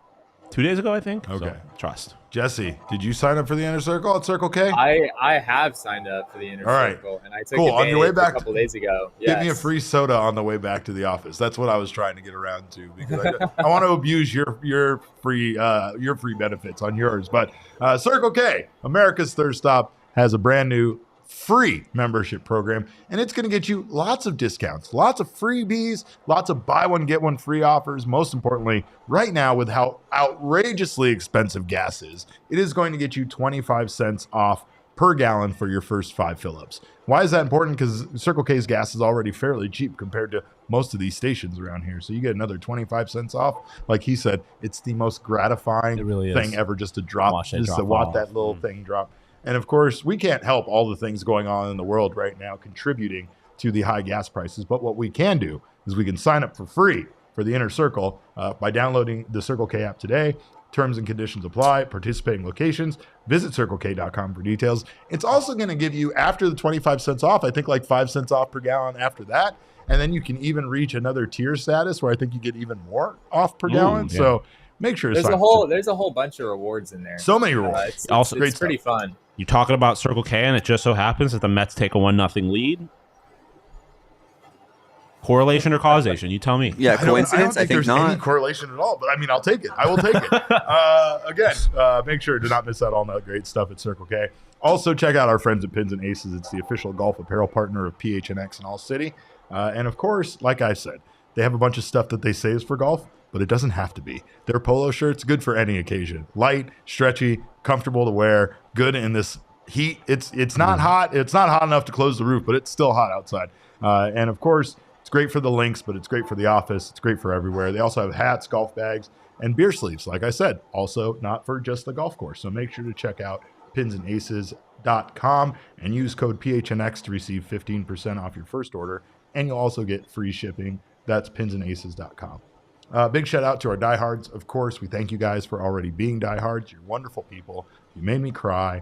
2 days ago, I think. Okay. So, trust. Jesse, did you sign up for the Inner Circle at Circle K? I have signed up for the Inner Circle, and I took advantage on your way back a couple days ago. Give me a free soda on the way back to the office. That's what I was trying to get around to because I want to abuse your free benefits on yours. But Circle K, America's third stop, has a brand new free membership program, and it's going to get you lots of discounts, lots of freebies, lots of buy one get one free offers. Most importantly, right now with how outrageously expensive gas is, it is going to get you 25 cents off per gallon for your first 5 fill-ups. Why is that important? Because Circle K's gas is already fairly cheap compared to most of these stations around here. So you get another 25 cents off. Like he said, it's the most gratifying thing ever just to drop, watch that little thing drop. And of course, we can't help all the things going on in the world right now contributing to the high gas prices. But what we can do is we can sign up for free for the Inner Circle by downloading the Circle K app today. Terms and conditions apply. Participating locations. Visit CircleK.com for details. It's also going to give you, after the 25 cents off, I think like 5 cents off per gallon after that. And then you can even reach another tier status where I think you get even more off per gallon. Yeah. So make sure to there's a whole bunch of rewards in there. So many rewards. It's pretty fun. You talking about Circle K, and it just so happens that the Mets take a 1-0 lead. Correlation or causation? You tell me. Yeah, coincidence? I don't think there's any correlation at all, but I mean, I'll take it. I will take it. Again, make sure to not miss out on that great stuff at Circle K. Also, check out our friends at Pins and Aces. It's the official golf apparel partner of PHNX and ALLCITY. And of course, like I said, they have a bunch of stuff that they say is for golf, but it doesn't have to be. Their polo shirts, good for any occasion. Light, stretchy, comfortable to wear, good in this heat. It's not hot. It's not hot enough to close the roof, but it's still hot outside. And of course, it's great for the links, but it's great for the office. It's great for everywhere. They also have hats, golf bags, and beer sleeves. Like I said, also not for just the golf course. So make sure to check out pinsandaces.com and use code PHNX to receive 15% off your first order. And you'll also get free shipping. That's pinsandaces.com. Big shout out to our diehards. Of course, we thank you guys for already being diehards. You're wonderful people. You made me cry.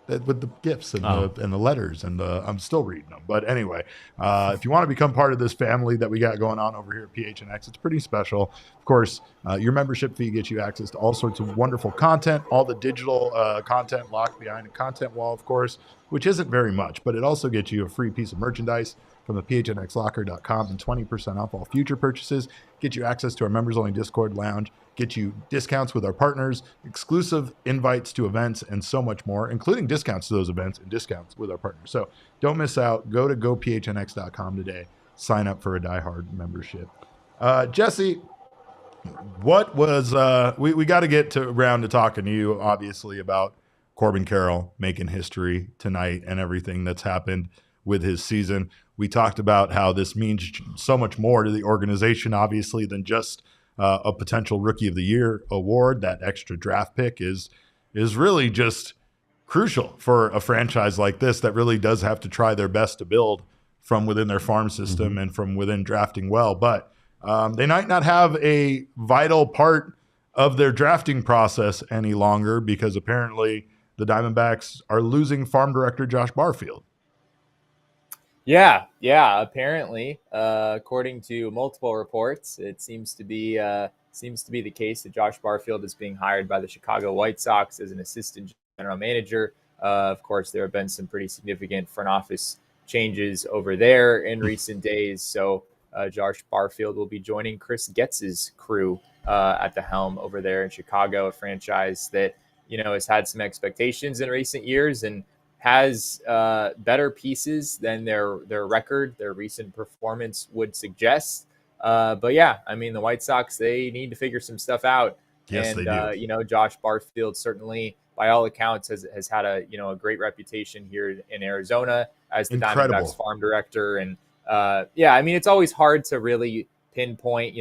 With the gifts and the letters, and I'm still reading them. But anyway, if you want to become part of this family that we got going on over here at PHNX, it's pretty special. Of course, your membership fee gets you access to all sorts of wonderful content, all the digital content locked behind a content wall, of course, which isn't very much, but it also gets you a free piece of merchandise from the PHNXlocker.com and 20% off all future purchases, get you access to our members-only Discord lounge, get you discounts with our partners, exclusive invites to events, and so much more, including discounts to those events and discounts with our partners. So don't miss out. Go to gophnx.com today. Sign up for a diehard membership. Jesse, what was we got to get around to talking to you, obviously, about Corbin Carroll making history tonight and everything that's happened with his season. We talked about how this means so much more to the organization, obviously, than just a potential Rookie of the Year award. That extra draft pick is really just crucial for a franchise like this that really does have to try their best to build from within their farm system and from within drafting well. But they might not have a vital part of their drafting process any longer because apparently the Diamondbacks are losing farm director Josh Barfield. Yeah. Apparently, according to multiple reports, it seems to be the case that Josh Barfield is being hired by the Chicago White Sox as an assistant general manager. Of course, there have been some pretty significant front office changes over there in recent days. So Josh Barfield will be joining Chris Getz's crew at the helm over there in Chicago, a franchise that has had some expectations in recent years and has better pieces than their record, their recent performance would suggest. But yeah, I mean, the White Sox, they need to figure some stuff out. Yes, and, they do. Josh Barfield certainly, by all accounts, has had a great reputation here in Arizona as the Diamondbacks farm director. And I mean, it's always hard to really pinpoint,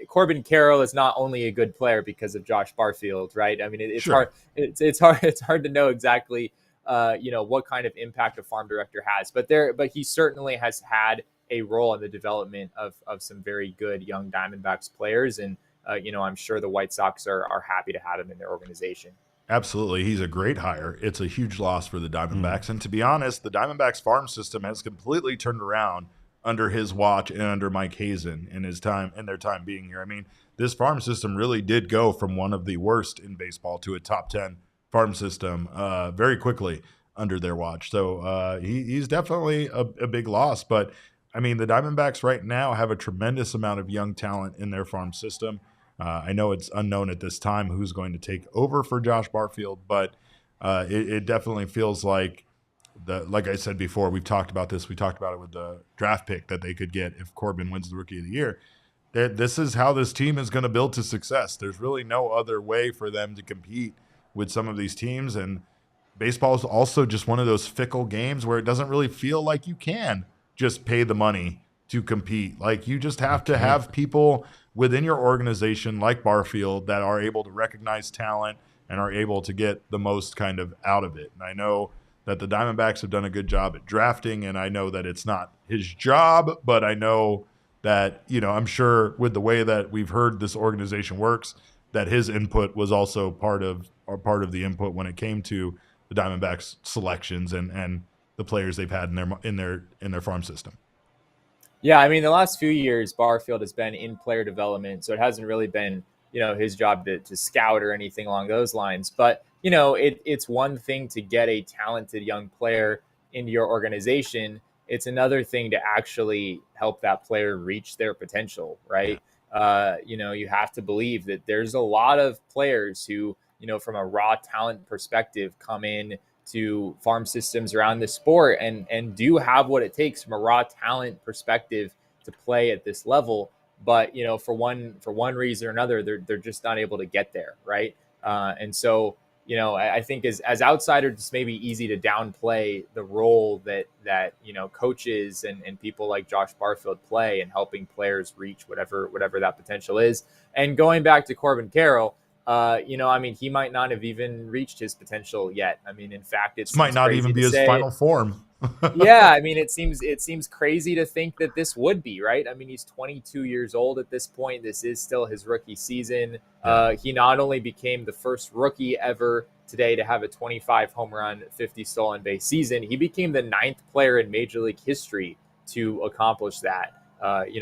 Corbin Carroll is not only a good player because of Josh Barfield, right? I mean, it's hard. It's hard to know exactly what kind of impact a farm director has, but he certainly has had a role in the development of some very good young Diamondbacks players. And, I'm sure the White Sox are happy to have him in their organization. Absolutely. He's a great hire. It's a huge loss for the Diamondbacks. And to be honest, the Diamondbacks farm system has completely turned around under his watch and under Mike Hazen in their time being here. I mean, this farm system really did go from one of the worst in baseball to a top 10 farm system very quickly under their watch. So he's definitely a big loss. But, I mean, the Diamondbacks right now have a tremendous amount of young talent in their farm system. I know it's unknown at this time who's going to take over for Josh Barfield, but it definitely feels like like I said before, we've talked about this. We talked about it with the draft pick that they could get if Corbin wins the Rookie of the Year. This is how this team is going to build to success. There's really no other way for them to compete with some of these teams. And baseball is also just one of those fickle games where it doesn't really feel like you can just pay the money to compete. Like, you just have to have people within your organization like Barfield that are able to recognize talent and are able to get the most kind of out of it. And I know that the Diamondbacks have done a good job at drafting, and I know that it's not his job, but I know that, I'm sure with the way that we've heard this organization works, that his input was also part of the input when it came to the Diamondbacks selections and the players they've had in their farm system. Yeah, I mean, the last few years, Barfield has been in player development, so it hasn't really been, his job to scout or anything along those lines. But, it's one thing to get a talented young player into your organization. It's another thing to actually help that player reach their potential, right? You have to believe that there's a lot of players who, from a raw talent perspective, come in to farm systems around the sport and do have what it takes from a raw talent perspective to play at this level. But, for one reason or another, they're just not able to get there, right? And so, I think as outsiders, it's maybe easy to downplay the role that coaches and people like Josh Barfield play in helping players reach whatever that potential is. And going back to Corbin Carroll, he might not have even reached his potential yet. I mean, in fact, it might not even be his final form. Yeah, I mean, it seems crazy to think that this would be, right? I mean, he's 22 years old at this point. This is still his rookie season. He not only became the first rookie ever today to have a 25 home run, 50 stolen base season, he became the 9th player in Major League history to accomplish that.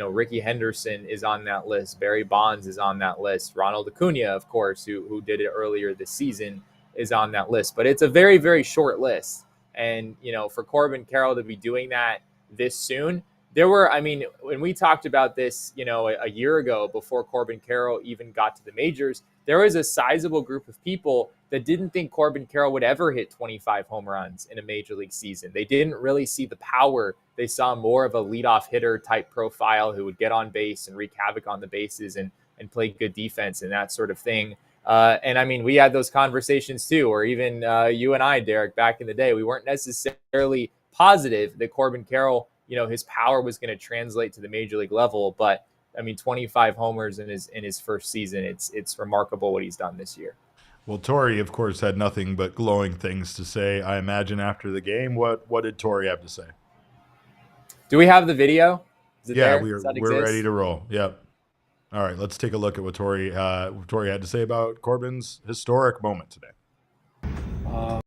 Ricky Henderson is on that list. Barry Bonds is on that list. Ronald Acuna, of course, who did it earlier this season, is on that list. But it's a very, very short list. And, for Corbin Carroll to be doing that this soon, when we talked about this, a year ago before Corbin Carroll even got to the majors, there was a sizable group of people that didn't think Corbin Carroll would ever hit 25 home runs in a major league season. They didn't really see the power. They saw more of a leadoff hitter type profile who would get on base and wreak havoc on the bases and play good defense and that sort of thing. We had those conversations too, or even you and I, Derek, back in the day, we weren't necessarily positive that Corbin Carroll, his power was going to translate to the major league level. But 25 homers in his first season, it's remarkable what he's done this year. Well, Torey, of course, had nothing but glowing things to say, I imagine, after the game. What did Torey have to say? Do we have the video? Is it there? We're ready to roll. Yep. All right, let's take a look at what Torey had to say about Corbin's historic moment today.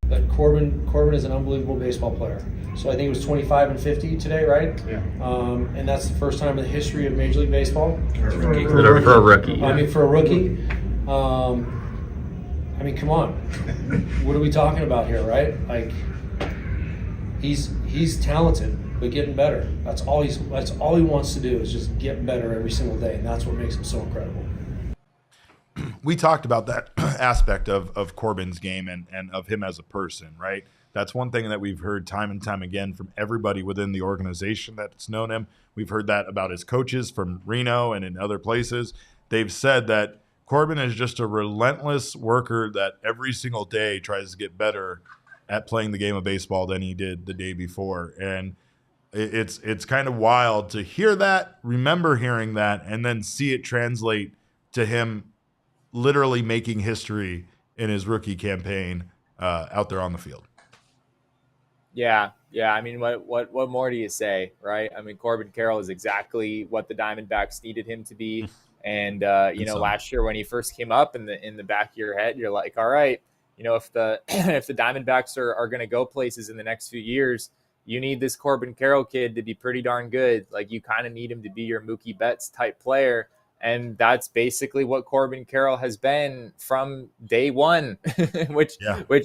But Corbin is an unbelievable baseball player. So I think it was 25 and 50 today, right? Yeah. And that's the first time in the history of Major League Baseball. For a rookie. Yeah. For a rookie. Come on. What are we talking about here, right? Like, he's talented, but getting better. That's all he wants to do is just get better every single day, and that's what makes him so incredible. We talked about that aspect of Corbin's game and of him as a person, right? That's one thing that we've heard time and time again from everybody within the organization that's known him. We've heard that about his coaches from Reno and in other places. They've said that Corbin is just a relentless worker that every single day tries to get better at playing the game of baseball than he did the day before. And it's kind of wild to hear that, remember hearing that, and then see it translate to him literally making history in his rookie campaign out there on the field. Yeah. What more do you say, right? Corbin Carroll is exactly what the Diamondbacks needed him to be. And last year when he first came up, in the back of your head, you're like, all right, if the Diamondbacks are going to go places in the next few years, you need this Corbin Carroll kid to be pretty darn good. Like, you kind of need him to be your Mookie Betts type player. And that's basically what Corbin Carroll has been from day one, which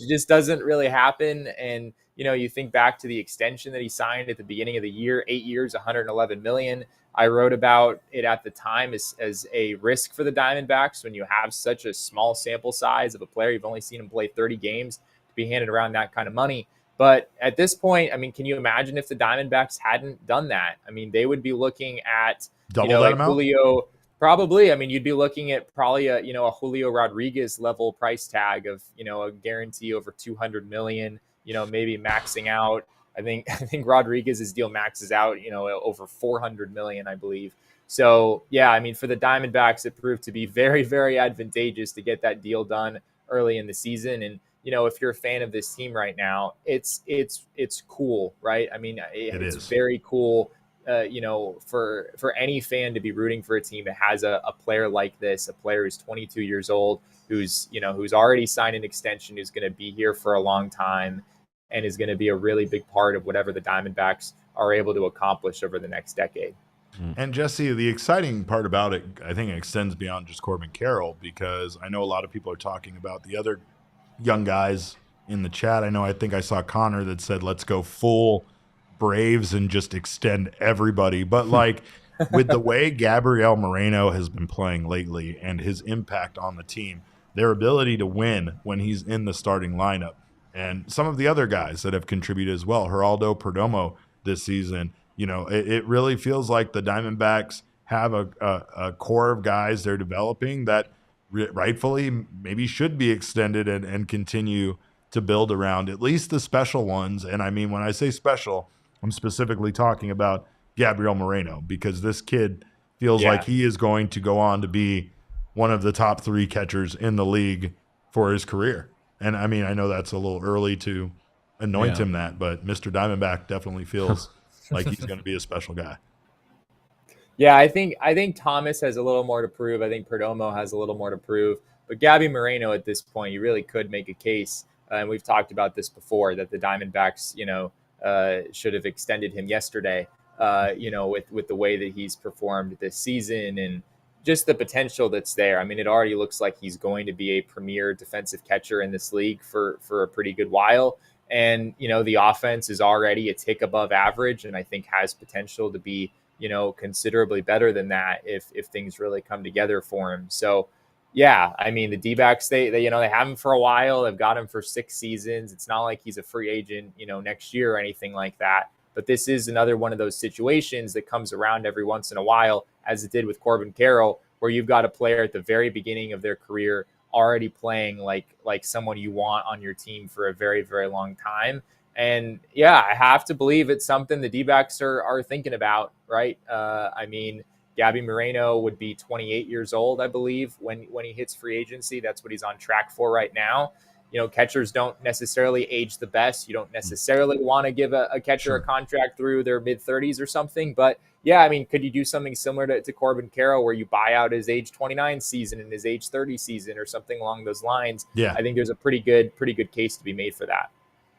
just doesn't really happen. And, you think back to the extension that he signed at the beginning of the year, 8 years, $111 million. I wrote about it at the time as a risk for the Diamondbacks when you have such a small sample size of a player. You've only seen him play 30 games to be handed around that kind of money. But at this point, I mean, can you imagine if the Diamondbacks hadn't done that? I mean, they would be looking at Double that amount? Julio. Probably. I mean, you'd be looking at probably a Julio Rodriguez level price tag of, a guarantee over 200 million, maybe maxing out. I think Rodriguez's deal maxes out, over 400 million, I believe. So, yeah, I mean, for the Diamondbacks, it proved to be very, very advantageous to get that deal done early in the season. And, if you're a fan of this team right now, it's cool, right? I mean, it's very cool. For any fan to be rooting for a team that has a player like this, a player who's 22 years old, who's already signed an extension, who's going to be here for a long time, and is going to be a really big part of whatever the Diamondbacks are able to accomplish over the next decade. And Jesse, the exciting part about it, I think it extends beyond just Corbin Carroll, because I know a lot of people are talking about the other young guys in the chat. I think I saw Connor that said, let's go full Braves and just extend everybody. But like with the way Gabriel Moreno has been playing lately and his impact on the team, their ability to win when he's in the starting lineup, and some of the other guys that have contributed as well, Geraldo Perdomo this season, it really feels like the Diamondbacks have a core of guys they're developing that rightfully maybe should be extended and continue to build around at least the special ones. And I mean, when I say special, I'm specifically talking about Gabriel Moreno, because this kid feels like he is going to go on to be one of the top 3 catchers in the league for his career. And I mean, I know that's a little early to anoint him that, but Mr. Diamondback definitely feels like he's going to be a special guy. Yeah, I think Thomas has a little more to prove. I think Perdomo has a little more to prove. But Gabby Moreno at this point, you really could make a case, and we've talked about this before, that the Diamondbacks, should have extended him yesterday, with the way that he's performed this season and just the potential that's there. I mean, it already looks like he's going to be a premier defensive catcher in this league for a pretty good while. And, the offense is already a tick above average, and I think has potential to be, considerably better than that if things really come together for him. So, yeah, I mean, the D-backs, they have him for a while. They've got him for 6 seasons. It's not like he's a free agent, next year or anything like that. But this is another one of those situations that comes around every once in a while, as it did with Corbin Carroll, where you've got a player at the very beginning of their career already playing like someone you want on your team for a very, very long time. And yeah, I have to believe it's something the D-backs are thinking about, right? I mean, Gabby Moreno would be 28 years old, I believe, when he hits free agency. That's what he's on track for right now. Catchers don't necessarily age the best. You don't necessarily want to give a catcher a contract through their mid-30s or something. But yeah, I mean, could you do something similar to Corbin Carroll, where you buy out his age 29 season and his age 30 season or something along those lines? Yeah, I think there's a pretty good case to be made for that.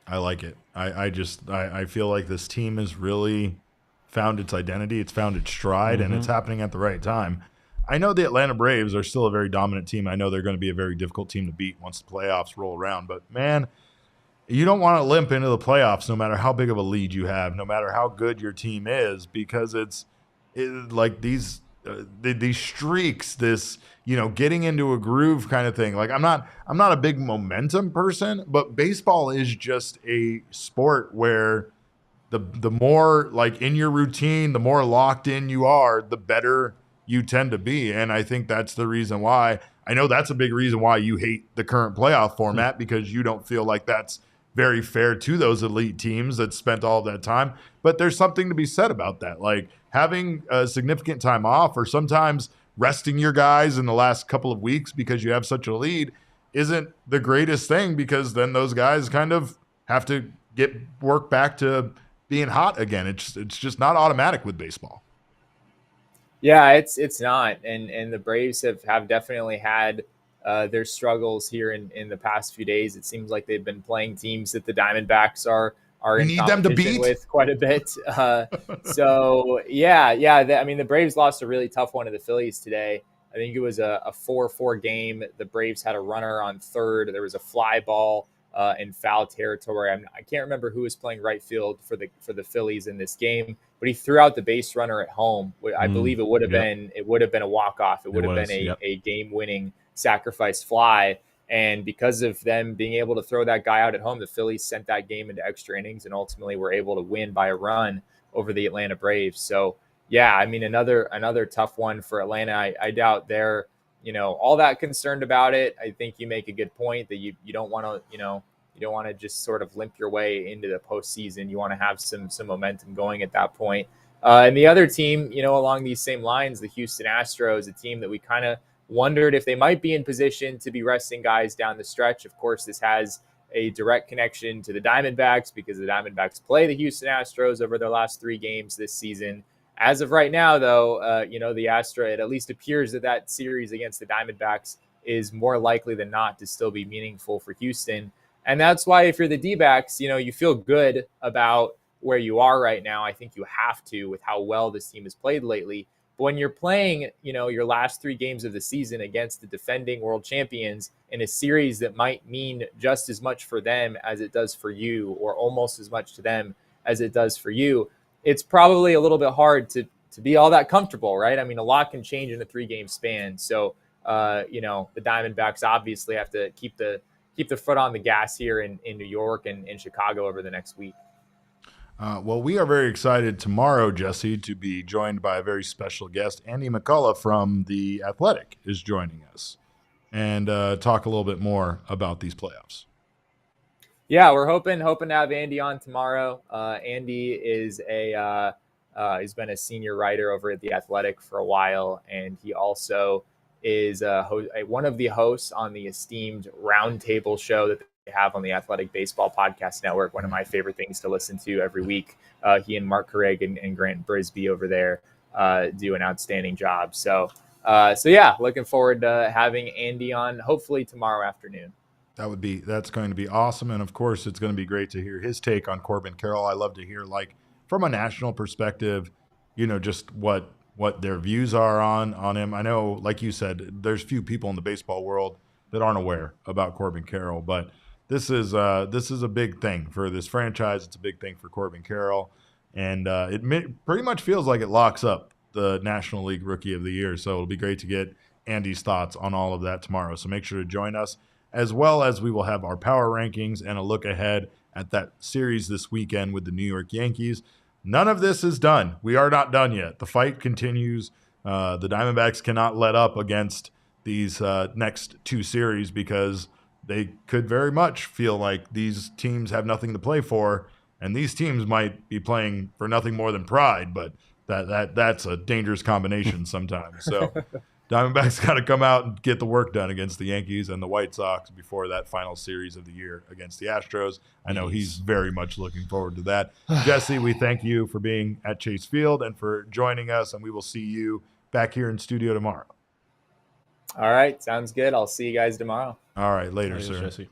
I like it. I feel like this team has really found its identity. It's found its stride, and it's happening at the right time. I know the Atlanta Braves are still a very dominant team. I know they're going to be a very difficult team to beat once the playoffs roll around. But, man, you don't want to limp into the playoffs no matter how big of a lead you have, no matter how good your team is, because it's like these streaks, this, getting into a groove kind of thing. Like, I'm not a big momentum person, but baseball is just a sport where the more like in your routine, the more locked in you are, the better you tend to be. And I think that's the reason why. I know that's a big reason why you hate the current playoff format, because you don't feel like that's very fair to those elite teams that spent all that time. But there's something to be said about that. Like having a significant time off, or sometimes resting your guys in the last couple of weeks because you have such a lead, isn't the greatest thing, because then those guys kind of have to get work back to being hot again. It's just not automatic with baseball. Yeah, it's not. And the Braves have definitely had their struggles here in the past few days. It seems like they've been playing teams that the Diamondbacks are in competition with quite a bit. So yeah. I mean, the Braves lost a really tough one to the Phillies today. I think it was a 4-4 game. The Braves had a runner on third. There was a fly ball in foul territory. I can't remember who was playing right field for the Phillies in this game, but he threw out the base runner at home. I believe it would have been a walk-off. It would have been a game-winning sacrifice fly. And because of them being able to throw that guy out at home, the Phillies sent that game into extra innings and ultimately were able to win by a run over the Atlanta Braves. So, yeah, I mean, another tough one for Atlanta. I doubt they're, all that concerned about it. I think you make a good point that you don't want to, you don't want to just sort of limp your way into the postseason. You want to have some momentum going at that point. And the other team, along these same lines, the Houston Astros, a team that we kind of wondered if they might be in position to be resting guys down the stretch. Of course, this has a direct connection to the Diamondbacks because the Diamondbacks play the Houston Astros over their last 3 games this season. As of right now, though, the Astro, it at least appears that series against the Diamondbacks is more likely than not to still be meaningful for Houston. And that's why if you're the D-backs, you feel good about where you are right now. I think you have to with how well this team has played lately. But when you're playing, your last 3 games of the season against the defending world champions in a series that might mean just as much for them as it does for you, or almost as much to them as it does for you, it's probably a little bit hard to be all that comfortable, right? I mean, a lot can change in a 3-game span. So, the Diamondbacks obviously have to keep the foot on the gas here in New York and in Chicago over the next week. Well, we are very excited tomorrow, Jesse, to be joined by a very special guest. Andy McCullough from The Athletic is joining us and talk a little bit more about these playoffs. Yeah, we're hoping to have Andy on tomorrow. Andy is he's been a senior writer over at The Athletic for a while, and he also is one of the hosts on the esteemed Roundtable show that they have on the Athletic Baseball Podcast Network, one of my favorite things to listen to every week. He and Mark Carrig and Grant Brisbee over there do an outstanding job. So yeah, looking forward to having Andy on hopefully tomorrow afternoon. That's going to be awesome. And of course, it's going to be great to hear his take on Corbin Carroll. I love to hear, like, from a national perspective, just what their views are on him. I know, like you said, there's few people in the baseball world that aren't aware about Corbin Carroll, but this is a big thing for this franchise. It's a big thing for Corbin Carroll, and it pretty much feels like it locks up the National League Rookie of the Year. So it'll be great to get Andy's thoughts on all of that tomorrow. So make sure to join us, as well as we will have our power rankings and a look ahead at that series this weekend with the New York Yankees. None of this is done. We are not done yet. The fight continues. The Diamondbacks cannot let up against these next 2 series because they could very much feel like these teams have nothing to play for, and these teams might be playing for nothing more than pride, but that's a dangerous combination sometimes. So Diamondbacks got to come out and get the work done against the Yankees and the White Sox before that final series of the year against the Astros. I know he's very much looking forward to that. Jesse, we thank you for being at Chase Field and for joining us, and we will see you back here in studio tomorrow. All right, sounds good. I'll see you guys tomorrow. All right, later, sir. Jesse.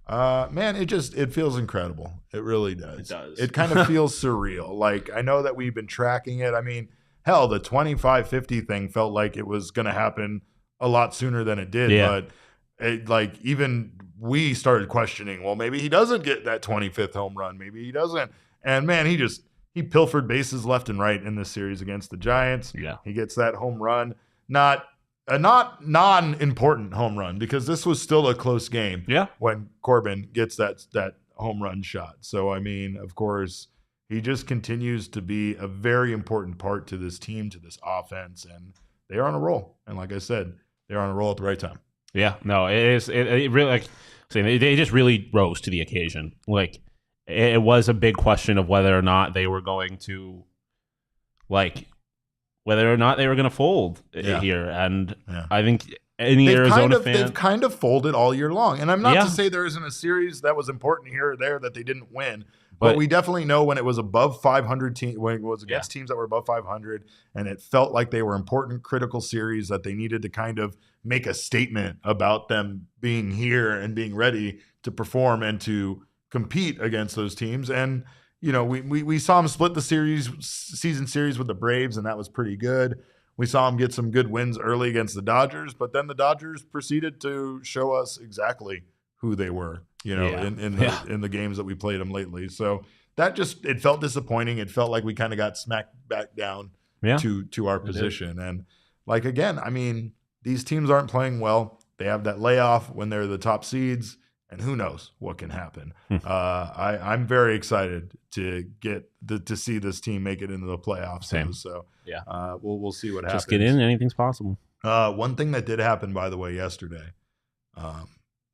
Man, it feels incredible. It really does. It does. It kind of feels surreal. Like, I know that we've been tracking it. I mean, hell, the 25-50 thing felt like it was going to happen a lot sooner than it did. Yeah. But even we started questioning, well, maybe he doesn't get that 25th home run. Maybe he doesn't. And, man, he pilfered bases left and right in this series against the Giants. Yeah. He gets that home run. Not non-important home run, because this was still a close game. Yeah. When Corbin gets that home run shot. So, I mean, of course, he just continues to be a very important part to this team, to this offense, and they are on a roll. And like I said, they're on a roll at the right time. Yeah, no, it is. It really, like, they just really rose to the occasion. Like, it was a big question of whether or not they were going to, fold here. And I think they've kind of folded all year long. And I'm not to say there isn't a series that was important here or there that they didn't win. But we definitely know when it was above 500 when it was against teams that were above 500, and it felt like they were important, critical series that they needed to kind of make a statement about them being here and being ready to perform and to compete against those teams. And, we saw them split the season series with the Braves, and that was pretty good. We saw them get some good wins early against the Dodgers, but then the Dodgers proceeded to show us exactly who they were, in the games that we played them lately. So that it felt disappointing. It felt like we kind of got smacked back down to our position. And again, I mean, these teams aren't playing well. they have that layoff when they're the top seeds, and who knows what can happen. I'm very excited to see this team make it into the playoffs. Same. So Yeah. We'll see what happens. Just get in. Anything's possible. One thing that did happen, by the way, yesterday, I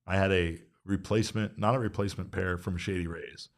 had not a replacement pair from Shady Rays,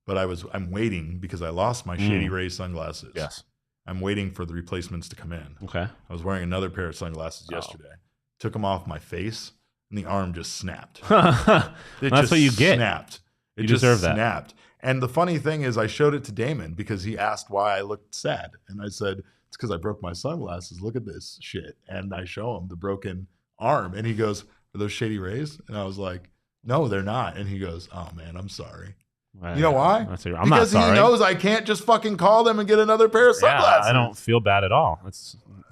but I'm waiting because I lost my Shady Rays sunglasses. Yes. I'm waiting for the replacements to come in. Okay. I was wearing another pair of sunglasses yesterday. Took them off my face, and the arm just snapped. That's what you get. Snapped. It You just deserve that. snapped. And the funny thing is, I showed it to Damon because he asked why I looked sad, and I said it's because I broke my sunglasses. Look at this shit, and I show him the broken arm, and he goes, "Are those Shady Rays?" And I was like, "No, they're not." And he goes, "Oh man, I'm sorry." You know why? I'm because not sorry. he knows I can't just fucking call them and get another pair of sunglasses. I don't feel bad at all.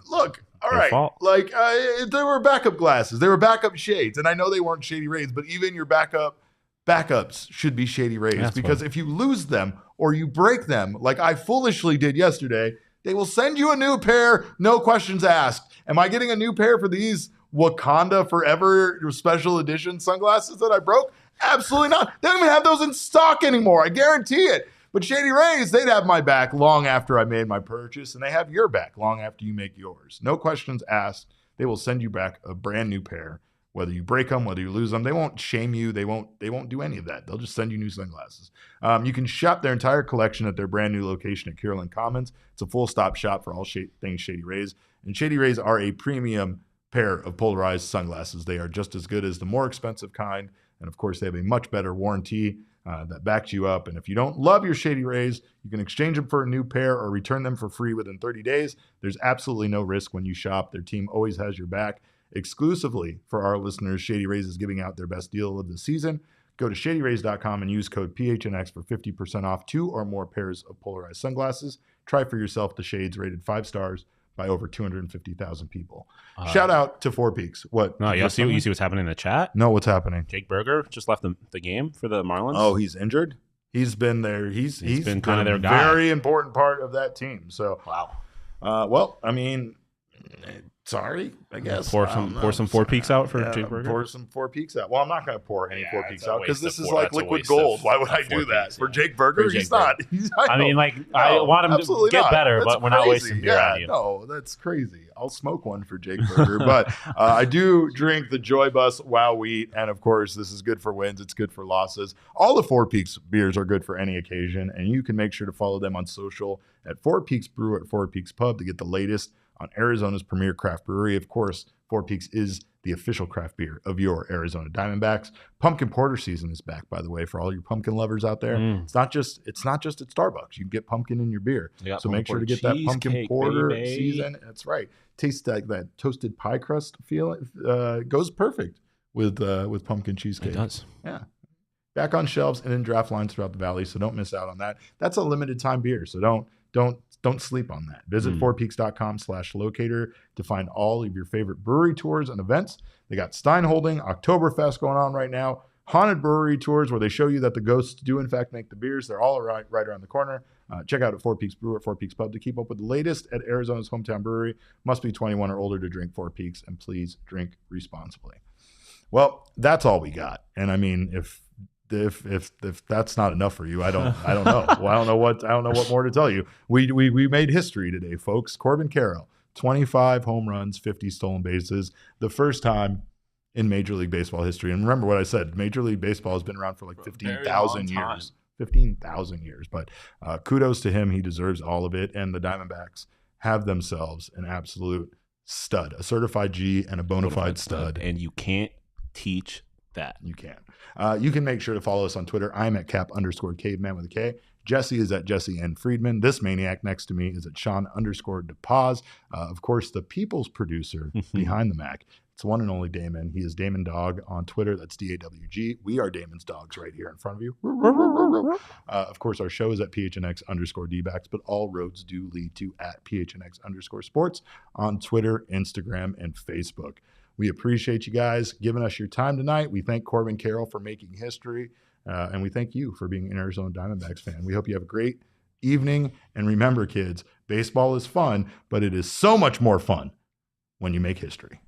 Look, all their right. fault. Like they were backup glasses. They were backup shades. And I know they weren't Shady Rays, but even your backups should be Shady Rays. That's because if you lose them or you break them, like I foolishly did yesterday, they will send you a new pair, no questions asked. Am I getting a new pair for these Wakanda Forever special edition sunglasses that I broke? Absolutely not. They don't even have those in stock anymore. I guarantee it. But Shady Rays, they'd have my back long after I made my purchase, and they have your back long after you make yours. No questions asked. They will send you back a brand new pair, whether you break them, whether you lose them. They won't shame you. They won't do any of that. They'll just send you new sunglasses. You can shop their entire collection at their brand new location at Kierland Commons. It's a full-stop shop for all things Shady Rays. And Shady Rays are a premium pair of polarized sunglasses. They are just as good as the more expensive kind. And of course, they have a much better warranty that backs you up. And if you don't love your Shady Rays, you can exchange them for a new pair or return them for free within 30 days. There's absolutely no risk when you shop. Their team always has your back. Exclusively for our listeners, Shady Rays is giving out their best deal of the season. Go to shadyrays.com and use code PHNX for 50% off 2 or more pairs of polarized sunglasses. Try for yourself the shades rated 5 stars by over 250,000 people. Shout out to Four Peaks. What? No, you see what's happening in the chat? No, what's happening? Jake Berger just left the game for the Marlins. Oh, he's injured? He's been there. He's been kind of their guy. Very important part of that team. So, wow. Well, I mean, sorry, I guess. Pour some Four Peaks out for Jake Berger? Pour some Four Peaks out. Well, I'm not going to pour any Four Peaks out because this is four- like that's a liquid waste gold. of- Why would of I do Four that? Peaks, For yeah. Jake Berger? For Jake He's not. I mean, like, I want him to absolutely get not. better, That's but we're not wasting beer yeah, on you. No, that's crazy. I'll smoke one for Jake Berger. But I do drink the Joy Bus Wow Wheat. And of course, this is good for wins. It's good for losses. All the Four Peaks beers are good for any occasion. And you can make sure to follow them on social at Four Peaks Brew at Four Peaks Pub to get the latest on Arizona's premier craft brewery. Of course, Four Peaks is the official craft beer of your Arizona Diamondbacks. Pumpkin Porter season is back, by the way, for all your pumpkin lovers out there. It's not just at Starbucks. You can get pumpkin in your beer. So make sure to get that pumpkin porter season. That's right. Tastes like that toasted pie crust feeling. Goes perfect with pumpkin cheesecake. It does. Yeah. Back on shelves and in draft lines throughout the valley, so don't miss out on that. That's a limited time beer, so don't sleep on that. Visit fourpeaks.com/locator to find all of your favorite brewery tours and events. They got Stein Holding, Oktoberfest going on right now, haunted brewery tours where they show you that the ghosts do in fact make the beers. They're all right around the corner. Check out at Four Peaks Brew at Four Peaks Pub to keep up with the latest at Arizona's hometown brewery. Must be 21 or older to drink Four Peaks, and please drink responsibly. Well, that's all we got. And I mean, if that's not enough for you, I don't know. Well, I don't know what more to tell you. We made history today, folks. Corbin Carroll, 25 home runs, 50 stolen bases, the first time in Major League Baseball history. And remember what I said, Major League Baseball has been around for like 15,000 years. 15,000 years. But kudos to him. He deserves all of it. And the Diamondbacks have themselves an absolute stud, a certified G and a bona fide stud. And you can't teach that. You can. You can make sure to follow us on Twitter. I'm at cap_caveman with a K. Jesse is at Jesse N. Friedman. This maniac next to me is at Shawn_DePaz. Of course, the people's producer behind the Mac. It's one and only Damon. He is Damon Dog on Twitter. That's DAWG. We are Damon's dogs right here in front of you. Of course, our show is at PHNX D-backs, but all roads do lead to at PHNX_sports on Twitter, Instagram, and Facebook. We appreciate you guys giving us your time tonight. We thank Corbin Carroll for making history, and we thank you for being an Arizona Diamondbacks fan. We hope you have a great evening. And remember, kids, baseball is fun, but it is so much more fun when you make history.